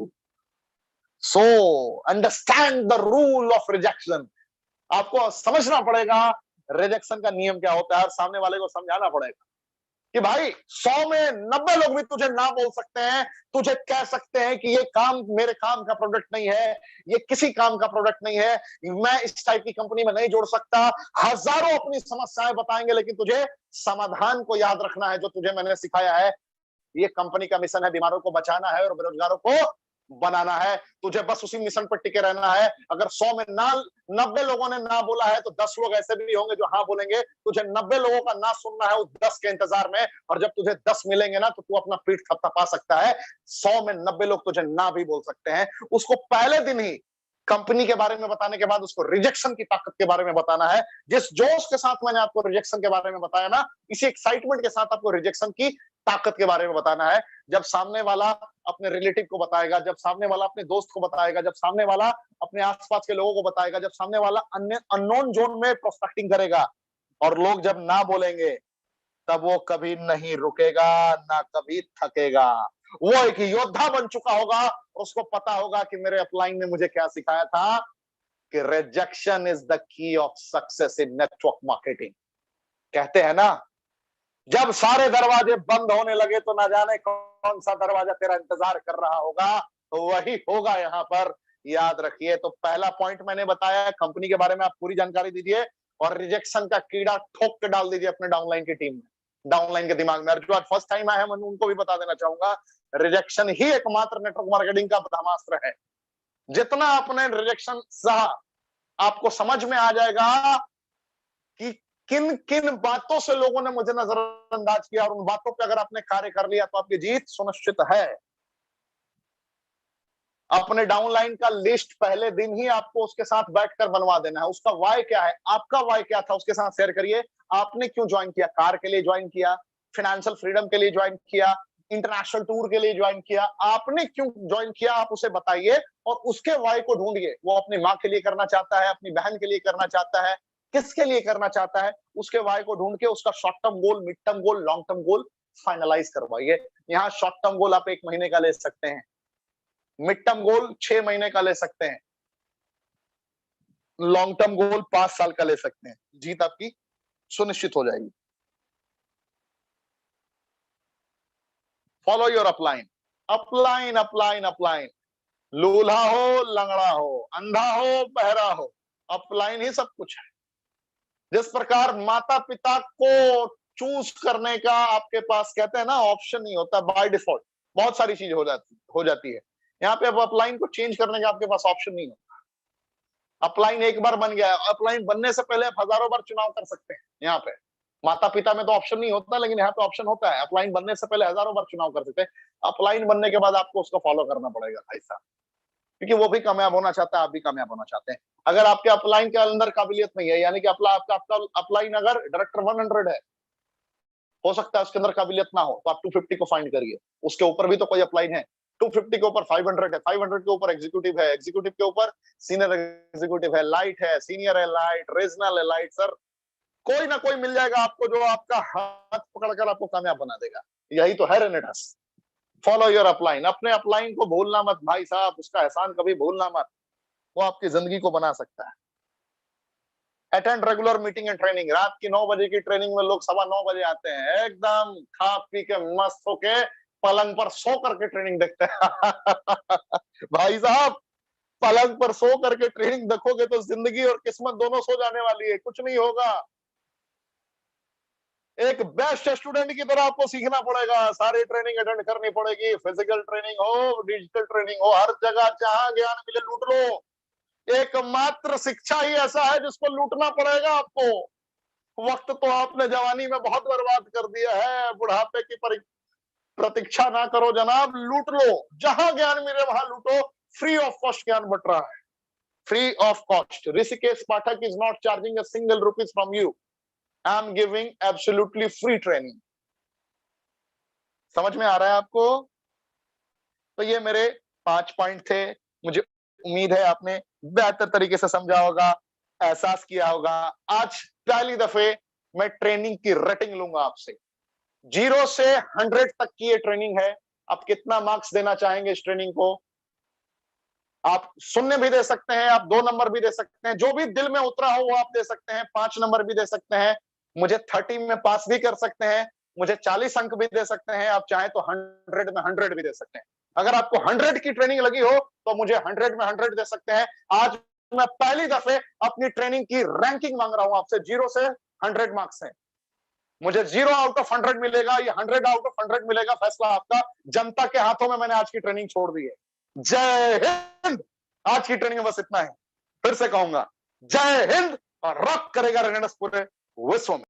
B: So, understand the rule of rejection. आपको समझना पड़ेगा rejection का नियम क्या होता है और सामने वाले को समझाना पड़ेगा कि भाई 100 में 90 लोग भी तुझे ना बोल सकते हैं, तुझे कह सकते हैं कि ये काम मेरे काम का प्रोडक्ट नहीं है, ये किसी काम का प्रोडक्ट नहीं है, मैं इस टाइप की कंपनी में नहीं जोड़ सकता। हजारों अपनी समस्याएं बताएंगे, लेकिन तुझे समाधान को याद रखना है जो तुझे मैंने सिखाया है। ये कंपनी का मिशन है, बीमारों को बचाना है और बेरोजगारों को बनाना है। तुझे बस उसी मिशन पर टिके रहना है। अगर 100 में 90 लोगों ने ना बोला है तो 10 लोग ऐसे भी होंगे जो हाँ बोलेंगे। तुझे 90 लोगों का ना सुनना है उस 10 के इंतजार में, और जब तुझे 10 मिलेंगे ना तो तू अपना पीठ थपथपा सकता है। 100 में 90 लोग तुझे ना भी बोल सकते हैं। उसको पहले दिन ही कंपनी के बारे में बताने के बाद उसको रिजेक्शन की ताकत के बारे में बताना है। जिस जोश के साथ मैंने आपको रिजेक्शन के बारे में बताया ना, इसी एक्साइटमेंट के साथ आपको रिजेक्शन की
A: ताकत के बारे में बताना है। जब सामने वाला अपने रिलेटिव को बताएगा, जब सामने वाला अपने दोस्त को बताएगा, जब सामने वाला अपने आसपास के लोगों को बताएगा, जब सामने वाला अन्य अननोन जोन में प्रोस्पेक्टिंग करेगा और लोग जब ना बोलेंगे, तब वो कभी नहीं रुकेगा, ना कभी थकेगा। वो एक योद्धा बन चुका होगा, उसको पता होगा कि मेरे अपलाइन ने मुझे क्या सिखाया था कि rejection is the key of success in network marketing. कहते हैं ना, जब सारे दरवाजे बंद होने लगे तो ना जाने कौन सा दरवाजा तेरा इंतजार कर रहा होगा, तो वही होगा यहां पर। याद रखिए। तो पहला पॉइंट मैंने बताया, कंपनी के बारे में आप पूरी जानकारी दीजिए और रिजेक्शन का कीड़ा ठोक के डाल दीजिए अपने डाउनलाइन की टीम में, डाउनलाइन के दिमाग में। और जो आज फर्स्ट टाइम आए हैं, मैं उनको भी बता देना चाहूंगा, रिजेक्शन ही एकमात्र नेटवर्क मार्केटिंग का ब्रह्मास्त्र है। जितना आपने रिजेक्शन सहा, आपको समझ में आ जाएगा कि किन किन बातों से लोगों ने मुझे नजरअंदाज किया, और उन बातों पे अगर आपने कार्य कर लिया तो आपकी जीत सुनिश्चित है। अपने डाउनलाइन का लिस्ट पहले दिन ही आपको उसके साथ बैठकर बनवा देना है। उसका वाई क्या है, आपका वाई क्या था, उसके साथ शेयर करिए। आपने क्यों ज्वाइन किया? कार के लिए ज्वाइन किया, फाइनेंशियल फ्रीडम के लिए ज्वाइन किया, इंटरनेशनल टूर के लिए ज्वाइन किया, आपने क्यों ज्वाइन किया, आप उसे बताइए और उसके वाई को ढूंढिए। वो अपनी माँ के लिए करना चाहता है, अपनी बहन के लिए करना चाहता है, किसके लिए करना चाहता है, उसके वाई को ढूंढ के उसका short term goal, mid term goal, long term goal finalise करवाइए। यहाँ शॉर्ट टर्म गोल आप 1 महीने का ले सकते हैं, मिड टर्म गोल 6 महीने का ले सकते हैं, लॉन्ग टर्म गोल 5 साल का ले सकते हैं। जीत आपकी सुनिश्चित हो जाएगी। Follow your upline, upline upline upline. लूल्हा हो, लंगड़ा हो, अंधा हो, बहरा हो, अपलाइन ही सब कुछ है। जिस प्रकार माता पिता को चूज करने का आपके पास, कहते हैं ना, ऑप्शन नहीं होता बाय डिफॉल्ट, बहुत सारी चीज हो जाती है। यहाँ पे अब अपलाइन को चेंज करने का आपके पास ऑप्शन नहीं होता। अपलाइन एक बार बन गया है, अपलाइन बनने से पहले आप हजारों बार चुनाव कर सकते हैं। यहाँ पे माता पिता में तो ऑप्शन नहीं होता, लेकिन यहाँ पे ऑप्शन होता है। अपलाइन बनने से पहले हजारों बार चुनाव कर सकते हैं। अपलाइन बनने के बाद आपको उसको फॉलो करना पड़ेगा भाई साहब, क्योंकि वो भी कामयाब होना चाहता है, आप भी कामयाब होना चाहते हैं। अगर आपके अपलाइन के अंदर काबिलियत नहीं है, यानी कि आपका अपलाइन अगर डायरेक्टर 100 है, हो सकता है उसके अंदर काबिलियत ना हो, तो आप 250 को फाइंड करिए। उसके ऊपर भी तो कोई अपलाइन है। 250 के ऊपर 500 है, 500 के ऊपर एग्जीक्यूटिव है, एग्जीक्यूटिव के ऊपर सीनियर एग्जीक्यूटिव है, लाइट है, सीनियर है, लाइट, रीजनल है, लाइट। सर, कोई ना कोई मिल जाएगा आपको जो आपका हाथ पकड़कर आपको कामयाब बना देगा। यही तो है रेनेटास। Follow your upline. अपने अपलाइन को भूलना मत भाई साहब, उसका एहसान कभी भूलना मत, वो आपकी जिंदगी को बना सकता है। Attend regular meeting and training. रात की 9 बजे की ट्रेनिंग में लोग 9:15 बजे आते हैं, एकदम खा पी के मस्त होके पलंग पर सो करके ट्रेनिंग देखते हैं। भाई साहब, पलंग पर सो करके ट्रेनिंग देखोगे तो जिंदगी और किस्मत दोनों सो जाने वाली है, कुछ नहीं होगा। एक बेस्ट स्टूडेंट की तरह आपको सीखना पड़ेगा, सारी ट्रेनिंग अटेंड करनी पड़ेगी। फिजिकल ट्रेनिंग हो, डिजिटल ट्रेनिंग हो, हर जगह जहां ज्ञान मिले लूट लो। एकमात्र शिक्षा ही ऐसा है जिसको लूटना पड़ेगा आपको। वक्त तो आपने जवानी में बहुत बर्बाद कर दिया है, बुढ़ापे की प्रतीक्षा ना करो जनाब, लूट लो। जहां ज्ञान मिले वहां लूटो। फ्री ऑफ कॉस्ट ज्ञान बट रहा है, free of cost. Rishikesh Pathak is not charging a single rupees from you. I am giving absolutely free training. समझ में आ रहा है आपको? तो ये मेरे 5 पॉइंट थे। मुझे उम्मीद है आपने बेहतर तरीके से समझा होगा, एहसास किया होगा। आज पहली दफे मैं ट्रेनिंग की रेटिंग लूंगा आपसे। 0 से 100 तक की ये ट्रेनिंग है। आप कितना मार्क्स देना चाहेंगे इस ट्रेनिंग को? आप 0 भी दे सकते हैं, आप 2 नंबर भी दे सकते हैं, जो भी दिल में उतरा हो वो आप दे सकते हैं। 5 नंबर भी दे सकते हैं, मुझे 30 में पास भी कर सकते हैं, मुझे 40 अंक भी दे सकते हैं। आप चाहें तो 100 में 100 भी दे सकते हैं। अगर आपको 100 की ट्रेनिंग लगी हो तो मुझे 100 में 100 दे सकते हैं। आज मैं पहली दफे अपनी ट्रेनिंग की रैंकिंग मांग रहा हूं आपसे। 0 से 100 मार्क्स है, मुझे 0 आउट ऑफ 100 मिलेगा या 100 आउट ऑफ 100 मिलेगा, फैसला आपका। जनता के हाथों में मैंने आज की ट्रेनिंग छोड़ दी है। जय हिंद। आज की ट्रेनिंग में बस इतना है। फिर से कहूंगा, जय हिंद, और रॉक करेगा रेनेटास पूरे विश्व में।